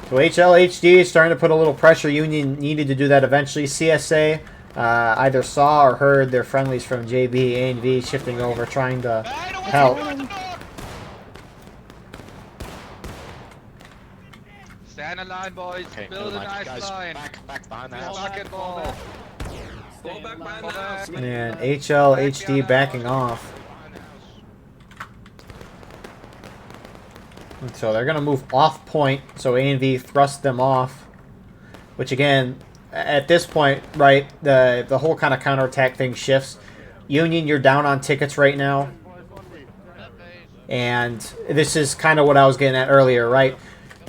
HLHD is starting to put a little pressure. Union needed to do that eventually. CSA either saw or heard their friendlies from JB, A and V shifting over, trying to help. Stand in line, boys. Okay, Build a nice guys, line. back behind the Build house. bucket ball. Fall back behind the house. And HLHD backing off. And so they're going to move off point. So A&V thrust them off. Which again, at this point, right, the whole kind of counterattack thing shifts. Union, you're down on tickets right now. And this is kind of what I was getting at earlier, right?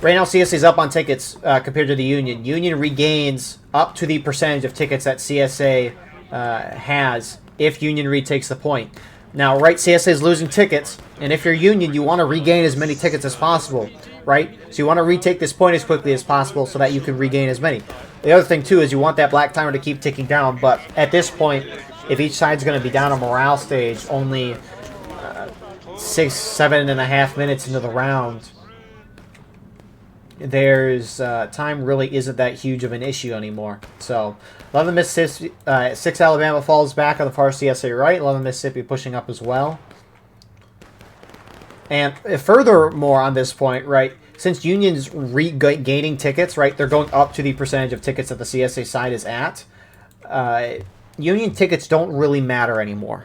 Right now, CSA is up on tickets compared to the Union. Union regains up to the percentage of tickets that CSA has if Union retakes the point. Now, right, CSA is losing tickets, and if you're Union, you want to regain as many tickets as possible, right? So you want to retake this point as quickly as possible so that you can regain as many. The other thing, too, is you want that black timer to keep ticking down, but at this point, if each side's going to be down a morale stage, only 7.5 minutes into the round, there's time really isn't that huge of an issue anymore. So 11 Mississippi, 6 Alabama falls back on the far CSA right. 11 Mississippi pushing up as well. And furthermore on this point, right, since Union's regaining tickets, right, they're going up to the percentage of tickets that the CSA side is at. Union tickets don't really matter anymore.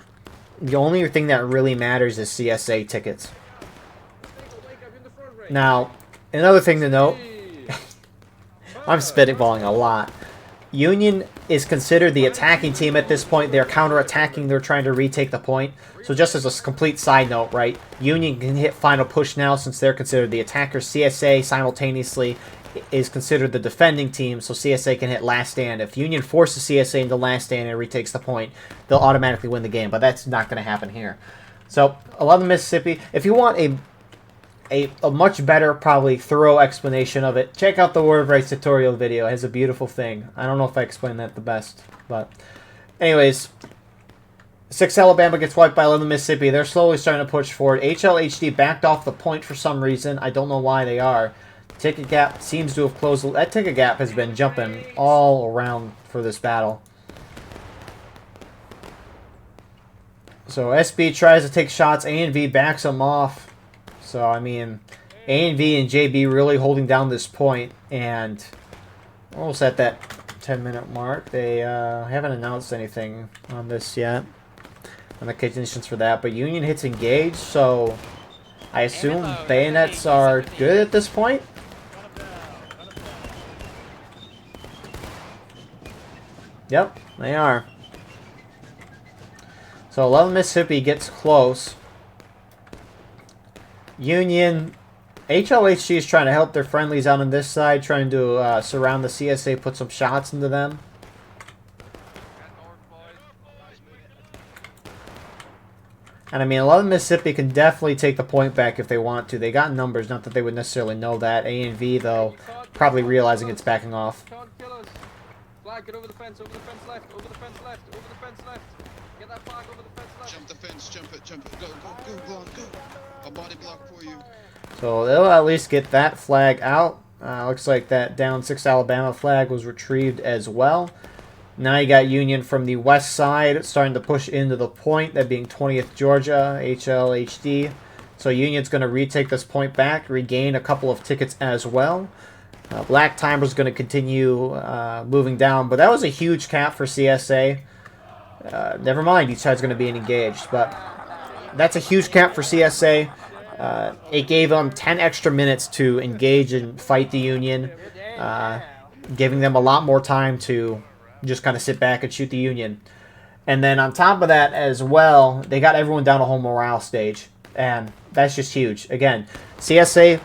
The only thing that really matters is CSA tickets. Now, another thing to note, I'm spitballing a lot. Union is considered the attacking team at this point. They're counter-attacking. They're trying to retake the point. So just as a complete side note, right, Union can hit final push now since they're considered the attacker. CSA simultaneously is considered the defending team, so CSA can hit last stand. If Union forces CSA into last stand and retakes the point, they'll automatically win the game, but that's not going to happen here. So 11 Mississippi, if you want a much better, probably thorough explanation of it, check out the Word Rights tutorial video. It has a beautiful thing. I don't know if I explained that the best, but anyways, 6 Alabama gets wiped by 11 Mississippi. They're slowly starting to push forward. HLHD backed off the point for some reason. I don't know why they are. Ticket gap seems to have closed. That ticket gap has been jumping all around for this battle. So SB tries to take shots. A&V backs him off. So, I mean, A&V and JB really holding down this point. And almost at that 10-minute mark. They haven't announced anything on this yet. On the conditions for that. But Union hits engage. So I assume bayonets are good at this point. Yep, they are. So 11 Mississippi gets close. Union, HLHG is trying to help their friendlies out on this side, trying to surround the CSA, put some shots into them. And I mean, 11 Mississippi can definitely take the point back if they want to. They got numbers, not that they would necessarily know that. A&V, though, probably realizing it's backing off. Flag, get over the fence left, over the fence left, over the fence left. Get that flag over the fence left. Jump the fence, jump it, go, go, go. I'll body block for you. So they'll at least get that flag out. Looks like that down 6 Alabama flag was retrieved as well. Now you got Union from the west side starting to push into the point, that being 20th Georgia, HLHD. So Union's going to retake this point back, regain a couple of tickets as well. Black Timer's going to continue moving down, but that was a huge cap for CSA. Never mind, each side's going to be engaged, but that's a huge cap for CSA. It gave them 10 extra minutes to engage and fight the Union, giving them a lot more time to just kind of sit back and shoot the Union. And then on top of that as well, they got everyone down a whole morale stage, and that's just huge. Again, CSA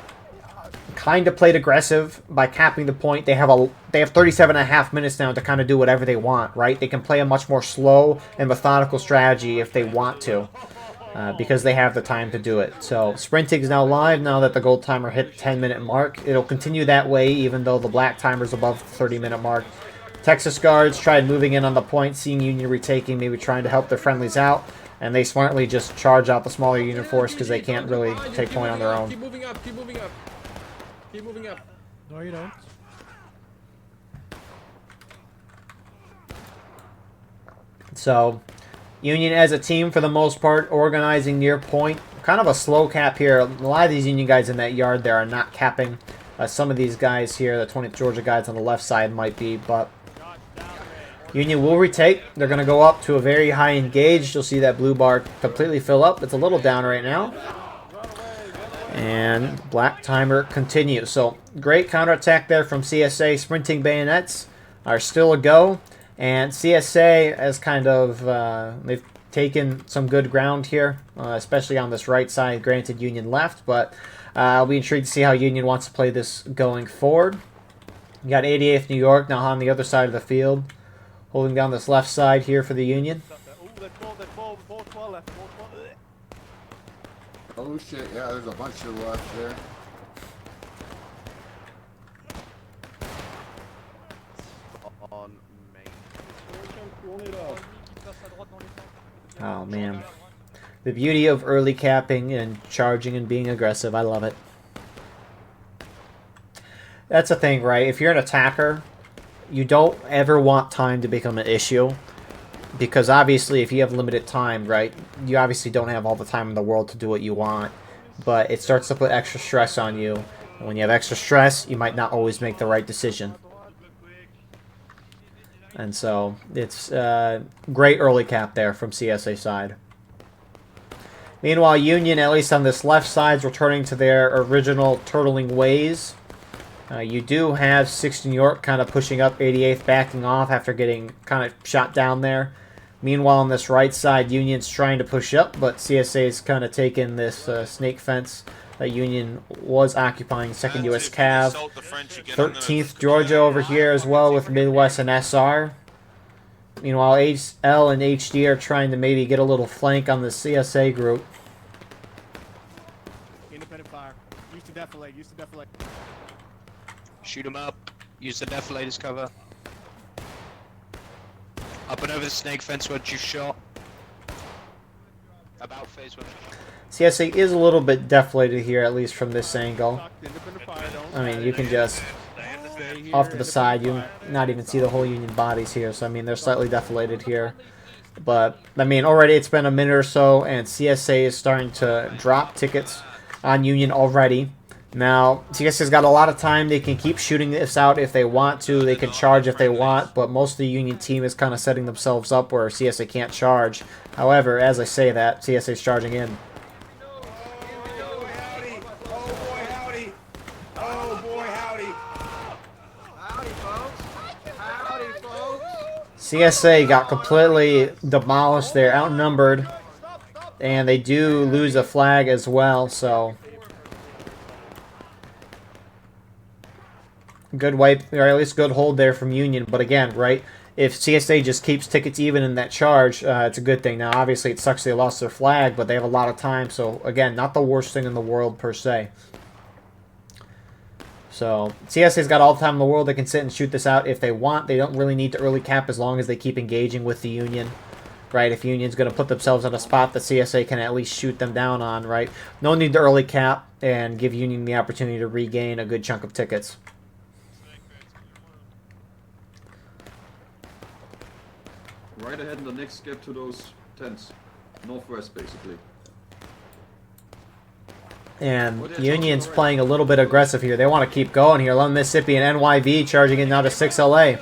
kind of played aggressive by capping the point. They have 37.5 minutes now to kind of do whatever they want, right? They can play a much more slow and methodical strategy if they want to, because they have the time to do it. So sprinting is now live now that the gold timer hit the 10-minute mark. It'll continue that way even though the black timer is above the 30-minute mark. Texas Guards tried moving in on the point, seeing Union retaking, maybe trying to help their friendlies out, and they smartly just charge out the smaller Union force because they can't really take point on their own. Keep moving up, keep moving up. Keep moving up. No, you don't. So, Union as a team, for the most part, organizing near point. Kind of a slow cap here. A lot of these Union guys in that yard there are not capping. Some of these guys here, the 20th Georgia guys on the left side might be, but Union will retake. They're going to go up to a very high engaged. You'll see that blue bar completely fill up. It's a little down right now. And black timer continues. So great counterattack there from CSA. Sprinting bayonets are still a go. And CSA has kind of, they've taken some good ground here, especially on this right side. Granted, Union left, but I'll be intrigued to see how Union wants to play this going forward. You got 88th New York now on the other side of the field, holding down this left side here for the Union. Oh shit, yeah, there's a bunch of left there. On main. Oh man. The beauty of early capping and charging and being aggressive, I love it. That's the thing, right? If you're an attacker, you don't ever want time to become an issue. Because obviously, if you have limited time, right, you obviously don't have all the time in the world to do what you want. But it starts to put extra stress on you. And when you have extra stress, you might not always make the right decision. And so, it's great early cap there from CSA side. Meanwhile, Union, at least on this left side, is returning to their original turtling ways. You do have 6th New York kind of pushing up, 88th backing off after getting kind of shot down there. Meanwhile, on this right side, Union's trying to push up, but CSA's kind of taken this snake fence that Union was occupying. 2nd U.S. Cav. 13th Georgia over here as well with Midwest and SR. Meanwhile, HL and HD are trying to maybe get a little flank on the CSA group. Independent fire. Use to defilate. Use to defilate. Shoot them up. Use the defilators cover. Up and over the snake fence once you shot. About face once you shot. CSA is a little bit deflated here, at least from this angle. I mean, you can just, off to the side, you not even see the whole Union bodies here. So, I mean, they're slightly deflated here. But, I mean, already it's been a minute or so, and CSA is starting to drop tickets on Union already. Now, CSA's got a lot of time. They can keep shooting this out if they want to. They can charge if they want, but most of the Union team is kind of setting themselves up where CSA can't charge. However, as I say that, CSA's charging in. CSA got completely demolished there, outnumbered, and they do lose a flag as well, so good wipe, or at least good hold there from Union. But again, right, if CSA just keeps tickets even in that charge, it's a good thing. Now, obviously, it sucks they lost their flag, but they have a lot of time, so again, not the worst thing in the world per se. So, CSA's got all the time in the world. They can sit and shoot this out if they want. They don't really need to early cap as long as they keep engaging with the Union, right? If Union's going to put themselves in a spot that CSA can at least shoot them down on, right? No need to early cap and give Union the opportunity to regain a good chunk of tickets. Right ahead in the next gap to those tents. Northwest, basically. And Union's playing a little bit aggressive here. They want to keep going here. 11 Mississippi and NYV charging in now to 6LA.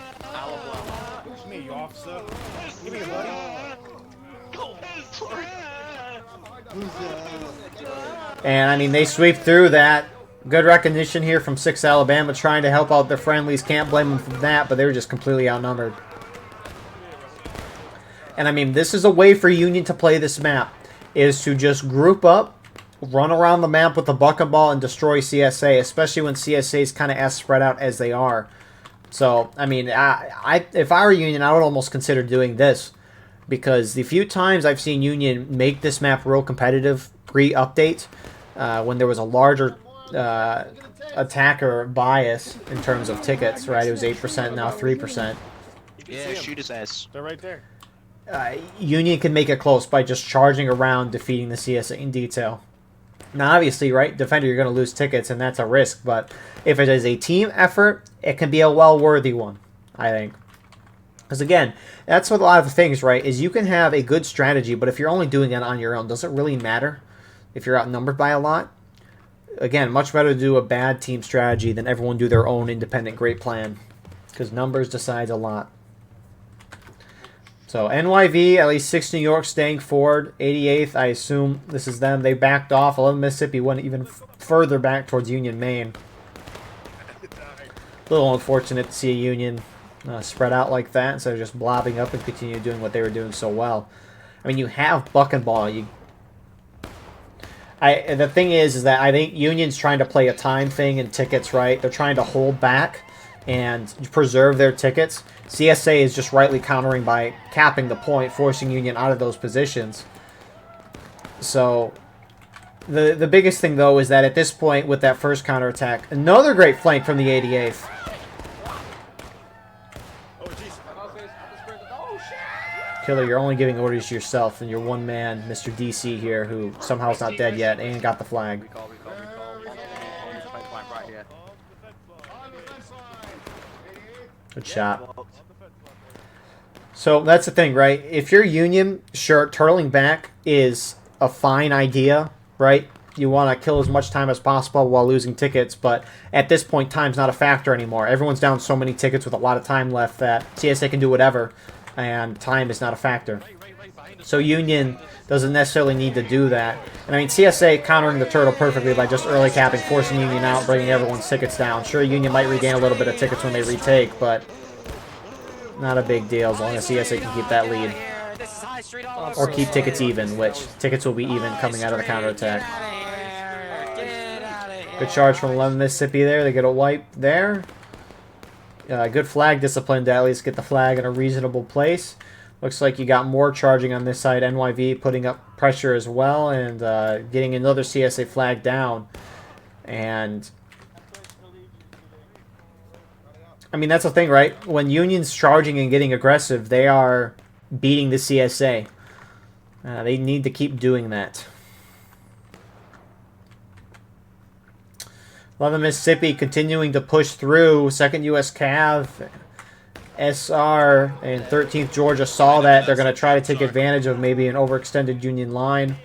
And, I mean, they sweep through that. Good recognition here from 6 Alabama trying to help out their friendlies. Can't blame them for that, but they were just completely outnumbered. And, I mean, this is a way for Union to play this map, is to just group up, run around the map with the bucket ball and destroy CSA, especially when CSA is kind of as spread out as they are. So, I mean, if I were Union, I would almost consider doing this, because the few times I've seen Union make this map real competitive pre-update, when there was a larger attacker bias in terms of tickets, right? It was 8%, now 3%. Yeah, shoot his ass. They're right there. Union can make it close by just charging around, defeating the CSA in detail. Now, obviously, right, Defender, you're going to lose tickets, and that's a risk. But if it is a team effort, it can be a well-worthy one, I think. Because, again, that's what a lot of the things, right, is you can have a good strategy, but if you're only doing it on your own, does it really matter if you're outnumbered by a lot? Again, much better to do a bad team strategy than everyone do their own independent great plan. Because numbers decides a lot. So NYV, at least 6 New York staying forward. 88th, I assume this is them. They backed off. 11 Mississippi went even further back towards Union, Maine. A little unfortunate to see a Union spread out like that instead of just blobbing up and continue doing what they were doing so well. I mean, you have buck and ball. The thing is that I think Union's trying to play a time thing in tickets, right? They're trying to hold back and preserve their tickets. CSA is just rightly countering by capping the point, forcing Union out of those positions. So the biggest thing, though, is that at this point with that first counterattack, another great flank from the 88th. Killer, you're only giving orders to yourself and your one man, Mr. DC here, who somehow is not dead yet and got the flag. Good shot. So that's the thing, right? If you're Union, sure, turtling back is a fine idea, right? You want to kill as much time as possible while losing tickets, but at this point, time's not a factor anymore. Everyone's down so many tickets with a lot of time left that CSA can do whatever, and time is not a factor. So Union doesn't necessarily need to do that. And I mean, CSA countering the turtle perfectly by just early capping, forcing Union out, bringing everyone's tickets down. Sure, Union might regain a little bit of tickets when they retake, but not a big deal as long as CSA can keep that lead. Or keep tickets even, which tickets will be even coming out of the counterattack. Good charge from 11 Mississippi there. They get a wipe there. Good flag discipline to at least get the flag in a reasonable place. Looks like you got more charging on this side. NYV putting up pressure as well and getting another CSA flag down. And I mean, that's the thing, right? When Union's charging and getting aggressive, they are beating the CSA. They need to keep doing that. 11 Mississippi continuing to push through. 2nd U.S. Cav, SR, and 13th Georgia saw that. They're going to try to take advantage of maybe an overextended Union line.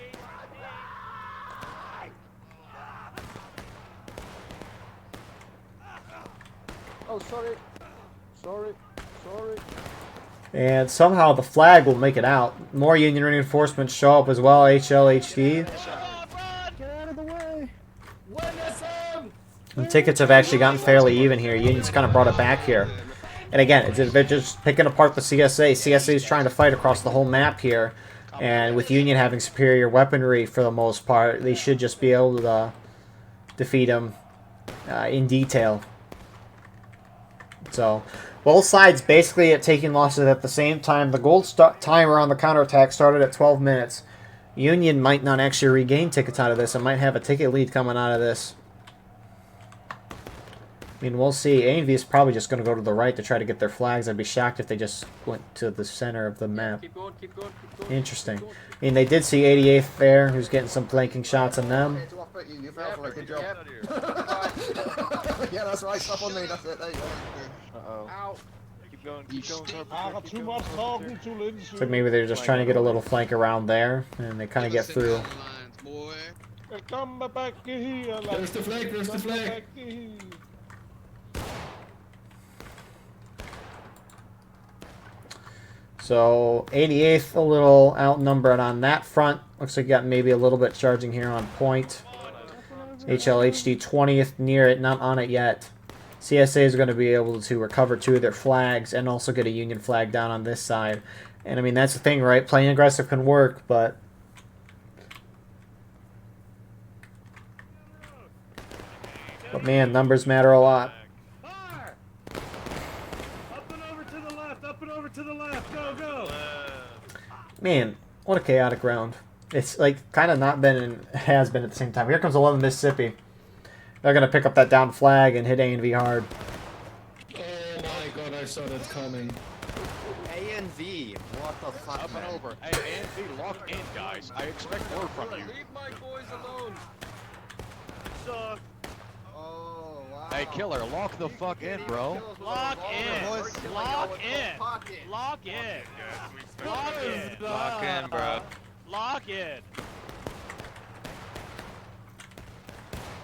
Oh, sorry. Sorry. And somehow the flag will make it out. More Union reinforcements show up as well. HLHD. Get out of the way. And tickets have actually gotten fairly even here. Union's kind of brought it back here. And again, they're just picking apart the CSA. CSA is trying to fight across the whole map here. And with Union having superior weaponry for the most part, they should just be able to defeat them in detail. So both sides basically at taking losses at the same time. The gold timer on the counterattack started at 12 minutes. Union might not actually regain tickets out of this. It might have a ticket lead coming out of this. I mean, we'll see. A&V is probably just going to go to the right to try to get their flags. I'd be shocked if they just went to the center of the map. Keep going. Interesting. I mean, they did see 88th there, who's getting some flanking shots on them. You fell for it, good job. Yeah, that's right, stop on me, that's it, there you go. Uh-oh. Keep going, I got too much talking to Lindsay. So maybe they're just trying to get a little flank around there, and they kind of get through. Come back here. There's the flag, there's the flag. So 88th a little outnumbered on that front. Looks like you got maybe a little bit charging here on point. HLHD 20th near it, not on it yet. CSA is going to be able to recover 2 of their flags and also get a Union flag down on this side. And I mean, that's the thing, right? Playing aggressive can work, but man, numbers matter a lot. Man, what a chaotic round. It's like kind of not been and has been at the same time. Here comes 11 Mississippi. They're going to pick up that down flag and hit A&V hard. Oh my god, I saw that coming. A&V, what the fuck, Up and over. Hey, A&V, lock in, guys. I expect word from you. Leave my boys alone. Oh, wow. Hey, Killer, lock the fuck in, bro. Lock in. Lock in. Lock in. Lock in. Lock in, bro. Lock in.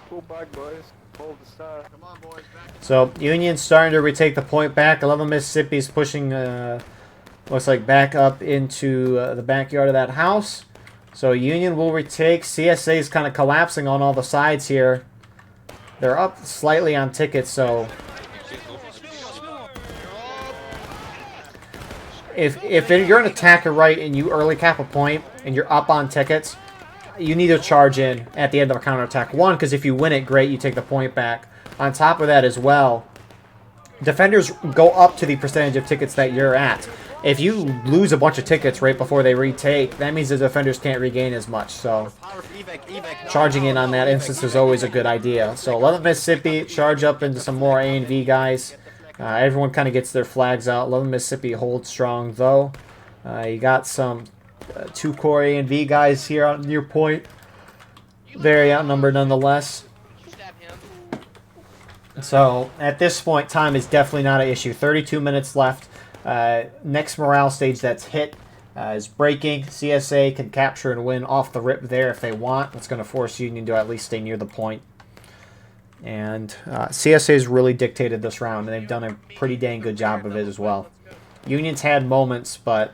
Pull back, boys. Hold the star. Come on, boys, back. So Union's starting to retake the point back. 11 Mississippi's pushing Looks like back up into the backyard of that house. So Union will retake. CSA is kind of collapsing on all the sides here. They're up slightly on tickets, so if you're an attacker right and you early cap a point and you're up on tickets, you need to charge in at the end of a counterattack. One, because if you win it, great, you take the point back. On top of that as well, defenders go up to the percentage of tickets that you're at. If you lose a bunch of tickets right before they retake, that means the defenders can't regain as much. So charging in on that instance is always a good idea. So 11th Mississippi, charge up into some more A and V guys. Everyone kind of gets their flags out. 11th Mississippi holds strong, though. You got some 2 core A and V guys here on your point. Very outnumbered nonetheless. So at this point, time is definitely not an issue. 32 minutes left. Next morale stage that's hit is breaking. CSA can capture and win off the rip there if they want. It's going to force Union to at least stay near the point. And CSA has really dictated this round, and they've done a pretty dang good job of it as well. Union's had moments, but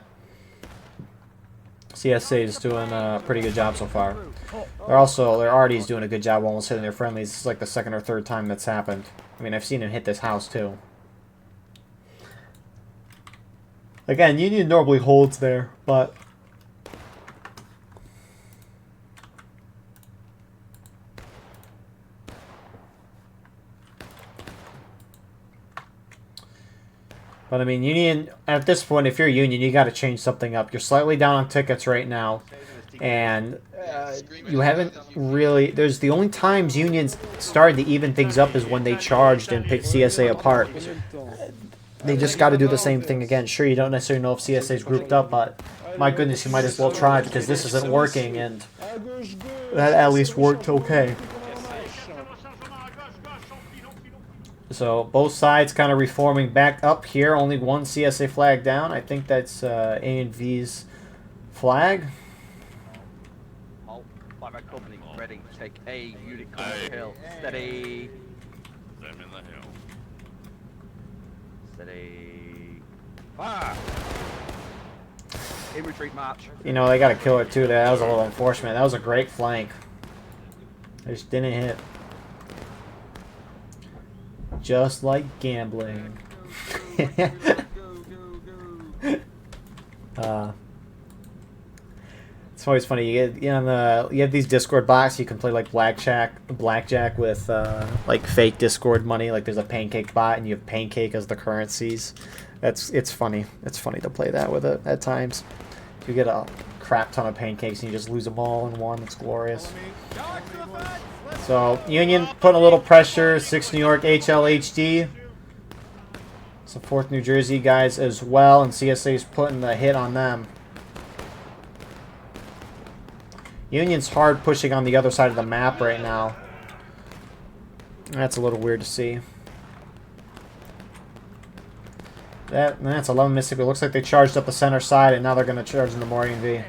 CSA is doing a pretty good job so far. They're already doing a good job almost hitting their friendlies. This is like the 2nd or 3rd time that's happened. I mean, I've seen him hit this house too. Again, Union normally holds there, but I mean, Union, at this point, if you're Union, you got to change something up. You're slightly down on tickets right now, and you haven't really... There's the only times Union's started to even things up is when they charged and picked CSA apart. They just got to do the same thing again. Sure, you don't necessarily know if CSA's grouped up, but my goodness, you might as well try because this isn't working, and that at least worked okay. So both sides kind of reforming back up here. Only one CSA flag down. I think that's A and V's flag. Oh, by my company, ready to take A unit coming hill. Steady. Them in the hill. Steady. Fire! In retreat march. You know, they got a killer too there. That was a little unfortunate. That was a great flank. They just didn't hit. Just like gambling. It's always funny. You get you have these Discord bots. You can play like blackjack with like fake Discord money. Like there's a pancake bot, and you have pancake as the currencies. It's funny. It's funny to play that with it at times. You get a crap ton of pancakes and you just lose them all in one. It's glorious. So Union putting a little pressure. 6 New York HLHD. Some 4th New Jersey guys as well, and CSA's putting the hit on them. Union's hard pushing on the other side of the map right now. That's a little weird to see. That's 11 Mississippi. It looks like they charged up the center side, and now they're going to charge into more A&V.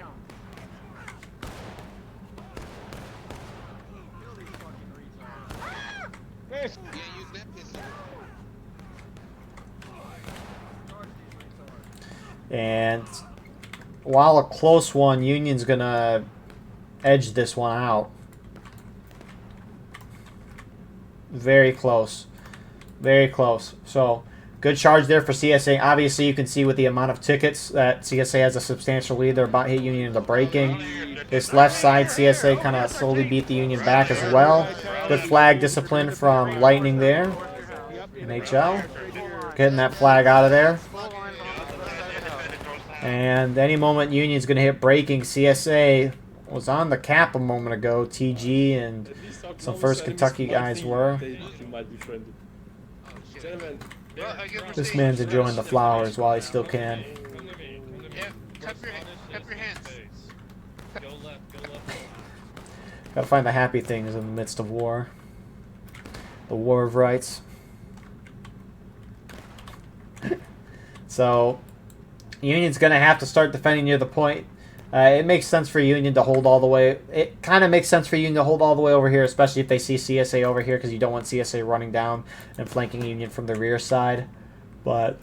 And while a close one, Union's going to edge this one out. Very close. Very close. So, good charge there for CSA. Obviously, you can see with the amount of tickets that CSA has a substantial lead. They're about hit Union into breaking. This left side, CSA kind of slowly beat the Union back as well. Good flag discipline from Lightning there. NHL. Getting that flag out of there. And any moment Union's going to hit breaking. CSA was on the cap a moment ago. TG and some 1st Kentucky guys were. This man's enjoying the flowers while he still can. Cup your hands. Gotta find the happy things in the midst of war. The war of rights. So, Union's going to have to start defending near the point. It makes sense for Union to hold all the way. It kind of makes sense for Union to hold all the way over here, especially if they see CSA over here, because you don't want CSA running down and flanking Union from the rear side. But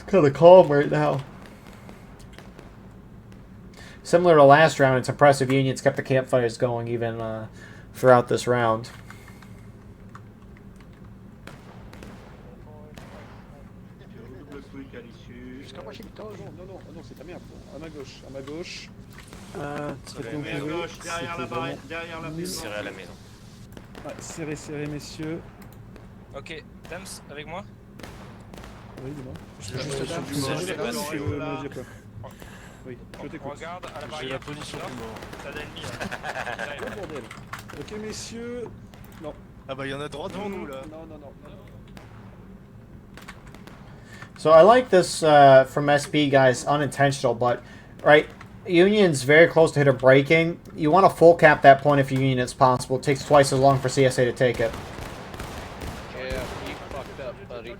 kind of calm right now. Similar to last round, it's impressive Unions kept the campfires going even throughout this round. Non, c'est ta merde. À ma gauche, à ma gauche. Derrière la barrière, derrière la maison. Serré à la maison. Ouais, serré, serré, messieurs. Ok, Dams, avec moi. Oui, dis-moi. Je vais juste là. Oui, je t'écoute. Regarde à la barrière. La position du mort. T'as d'ennemis là. Oh bordel. Ok, messieurs. Non. Ah bah il y en a droit devant nous là. Non, non, non. So I like this from SB, guys, unintentional, but, right, Union's very close to hit a breaking. You want to full cap that point if your Union is possible. It takes twice as long for CSA to take it. Yeah, you fucked up, buddy.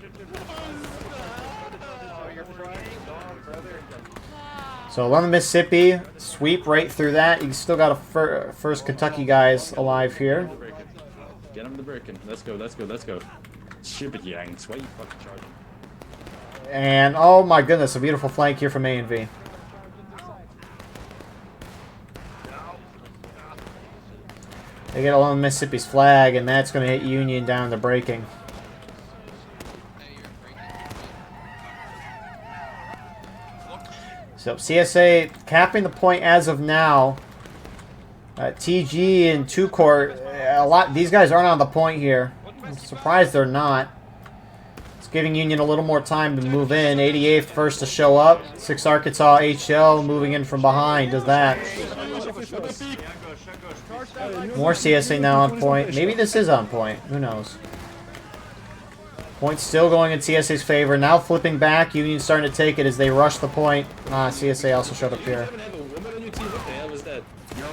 So 11 Mississippi, sweep right through that. You still got a first Kentucky guys alive here. Get him the breaking. Let's go, let's go, let's go. Stupid Yanks, why are you fucking charging? And, oh my goodness, a beautiful flank here from A&V. They get 11 Mississippi's flag, and that's going to hit Union down to breaking. So CSA capping the point as of now. TG and 2-Court, these guys aren't on the point here. I'm surprised they're not. It's giving Union a little more time to move in. 88th first to show up. 6 Arkansas HL moving in from behind. Does that. More CSA now on point. Maybe this is on point. Who knows? Point still going in CSA's favor. Now flipping back. Union starting to take it as they rush the point. CSA also showed up here. Yo,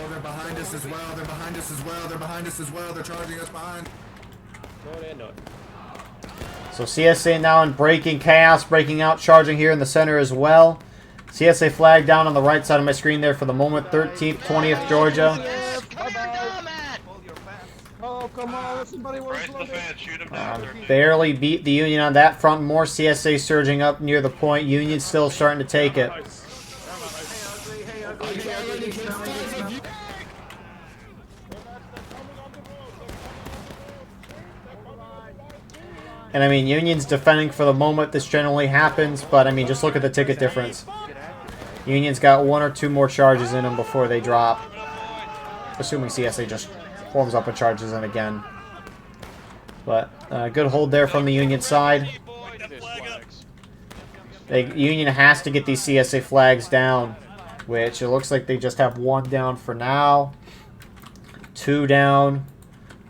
they're behind us as well. They're behind us as well. They're behind us as well. They're charging us behind. No, they're not. So CSA now in breaking chaos, breaking out, charging here in the center as well. CSA flag down on the right side of my screen there for the moment. 13th, 20th Georgia. Oh, come on, somebody was Barely beat the Union on that front. More CSA surging up near the point. Union still starting to take it. And I mean, Union's defending for the moment. This generally happens, but I mean, just look at the ticket difference. Union's got 1 or 2 more charges in them before they drop. Assuming CSA just forms up and charges in again. But good hold there from the Union side. Union has to get these CSA flags down, which it looks like they just have 1 down for now. 2 down.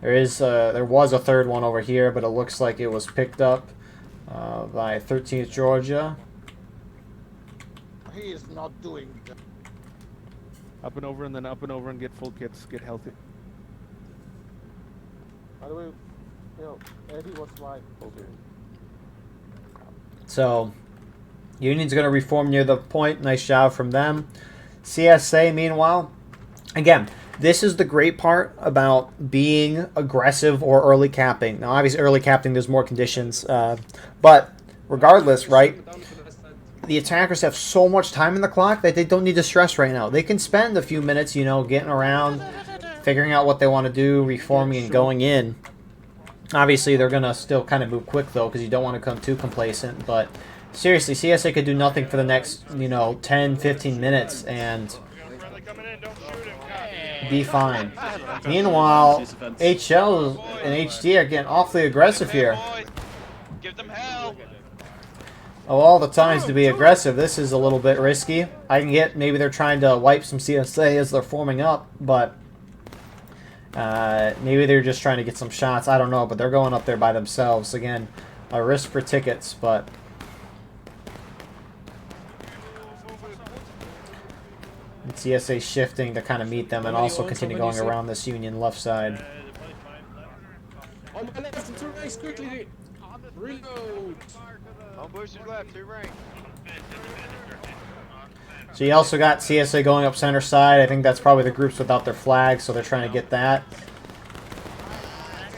There was a 3rd one over here, but it looks like it was picked up by 13th Georgia. He is not doing that. Up and over and then up and over and get full kits, get healthy. By the way, Eddie was right. Okay. So, Union's going to reform near the point. Nice job from them. CSA, meanwhile, again, this is the great part about being aggressive or early capping. Now, obviously, early capping, there's more conditions. But regardless, right, the attackers have so much time in the clock that they don't need to stress right now. They can spend a few minutes, you know, getting around, figuring out what they want to do, reforming, and going in. Obviously, they're going to still kind of move quick, though, because you don't want to become too complacent. But seriously, CSA could do nothing for the next, 10, 15 minutes and be fine. Meanwhile, HL and HD are getting awfully aggressive here. Give them hell. Of all the times to be aggressive, this is a little bit risky. I can get maybe they're trying to wipe some CSA as they're forming up, but maybe they're just trying to get some shots. I don't know, but they're going up there by themselves. Again, a risk for tickets, but CSA shifting to kind of meet them and also continue going around this Union left side. On my left, 2 ranks quickly. Reload. On boosters left, 2 ranks. So you also got CSA going up center side. I think that's probably the groups without their flags, so they're trying to get that.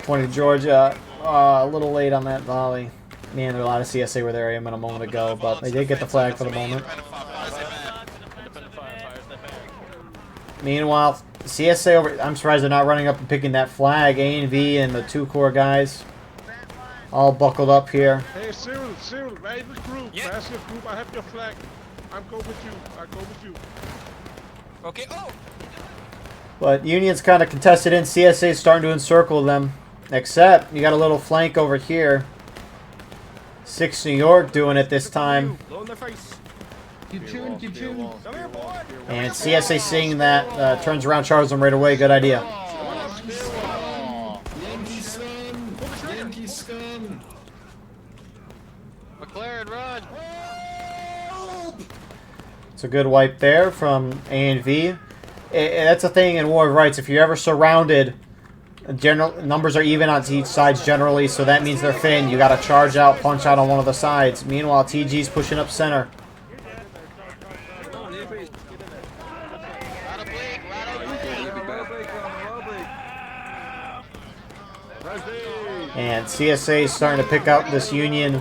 20 Georgia, a little late on that volley. Man, there are a lot of CSA were there a moment ago, but they did get the flag for the moment. Meanwhile, CSA over... I'm surprised they're not running up and picking that flag. A&V and the 2 Corps guys all buckled up here. Hey, Cyril, raise the group. Yeah. Massive group, I have your flag. I'm going with you. I go with you. Okay. Oh. But Union's kind of contested in. CSA's starting to encircle them. Except, you got a little flank over here. 6 New York doing it this time. Keep chewing, keep chewing. And CSA seeing that, turns around, charges them right away. Good idea. Yankee scum! Yankee scum! McLaren, run! It's a good wipe there from A&V. That's a thing in War of Rights. If you're ever surrounded, numbers are even on each sides generally, so that means they're thin. You got to charge out, punch out on one of the sides. Meanwhile, TG's pushing up center. And CSA is starting to pick up this Union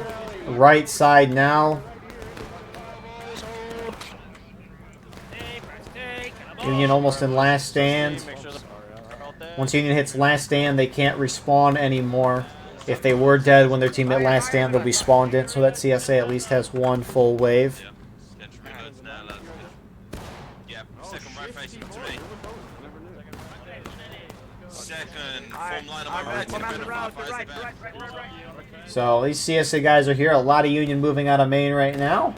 right side now. Union almost in last stand. Once Union hits last stand, they can't respawn anymore. If they were dead when their team hit last stand, they'll be spawned in, so that CSA at least has one full wave. So these CSA guys are here. A lot of Union moving out of main right now.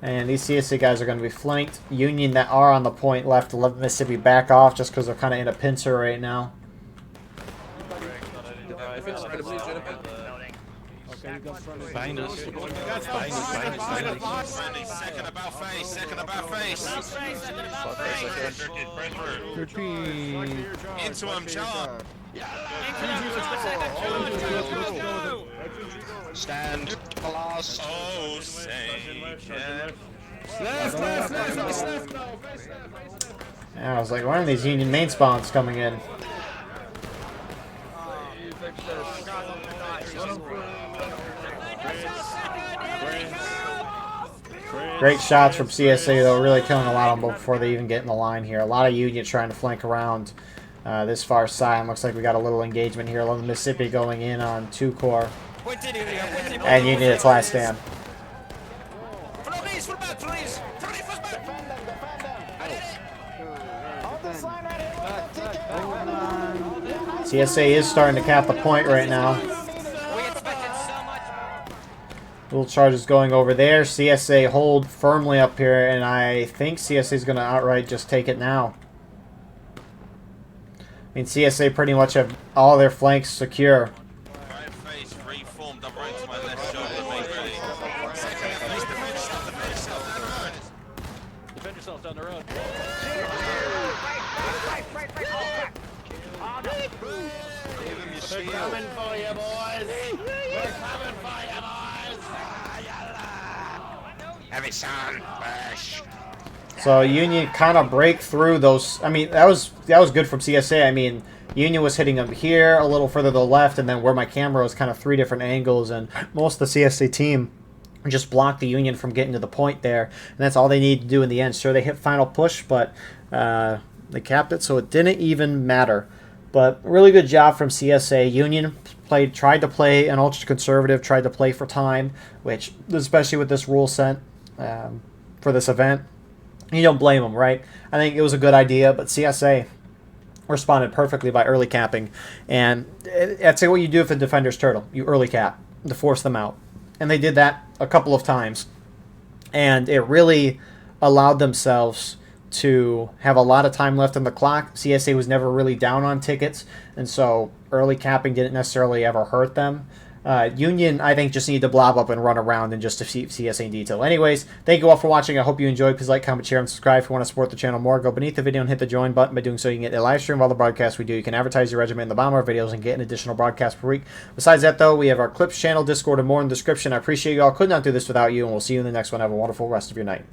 And these CSA guys are going to be flanked. Union that are on the point left to let Mississippi back off just because they're kind of in a pincer right now. Behind us. Second about face. Second about face. Into him, John. Stand. Lost. Oh, say. I was like, why aren't these Union main spawns coming in? Great shots from CSA, though, really killing a lot of them before they even get in the line here. A lot of Union trying to flank around this far side. Looks like we got a little engagement here. A little Mississippi going in on 2 Corps. And Union its last stand. CSA is starting to cap the point right now. Little charges going over there. CSA hold firmly up here, and I think CSA is going to outright just take it now. I mean, CSA pretty much have all their flanks secure. Defend yourself down the road. We're coming for you, boys. We're coming for you, boys. Heavy sun. Bash. So Union kind of break through those. I mean, that was good from CSA. I mean, Union was hitting them here, a little further to the left, and then where my camera was kind of 3 different angles, and most of the CSA team just blocked the Union from getting to the point there, and that's all they need to do in the end. Sure, they hit final push, but they capped it, so it didn't even matter. But really good job from CSA. Union tried to play an ultra-conservative, tried to play for time, which, especially with this rule set for this event, you don't blame them, right? I think it was a good idea, but CSA responded perfectly by early capping. And that's what you do if the defender's turtle. You early cap to force them out. And they did that a couple of times. And it really allowed themselves to have a lot of time left on the clock. CSA was never really down on tickets, and so early capping didn't necessarily ever hurt them. Union, I think, just need to blob up and run around and just defeat CSA in detail. Anyways, thank you all for watching. I hope you enjoyed. Please like, comment, share, and subscribe if you want to support the channel more. Go beneath the video and hit the join button. By doing so, you can get a live stream of all the broadcasts we do. You can advertise your regiment in the bottom of our videos and get an additional broadcast per week. Besides that, though, we have our Clips channel, Discord, and more in the description. I appreciate you all. Could not do this without you, and we'll see you in the next one. Have a wonderful rest of your night.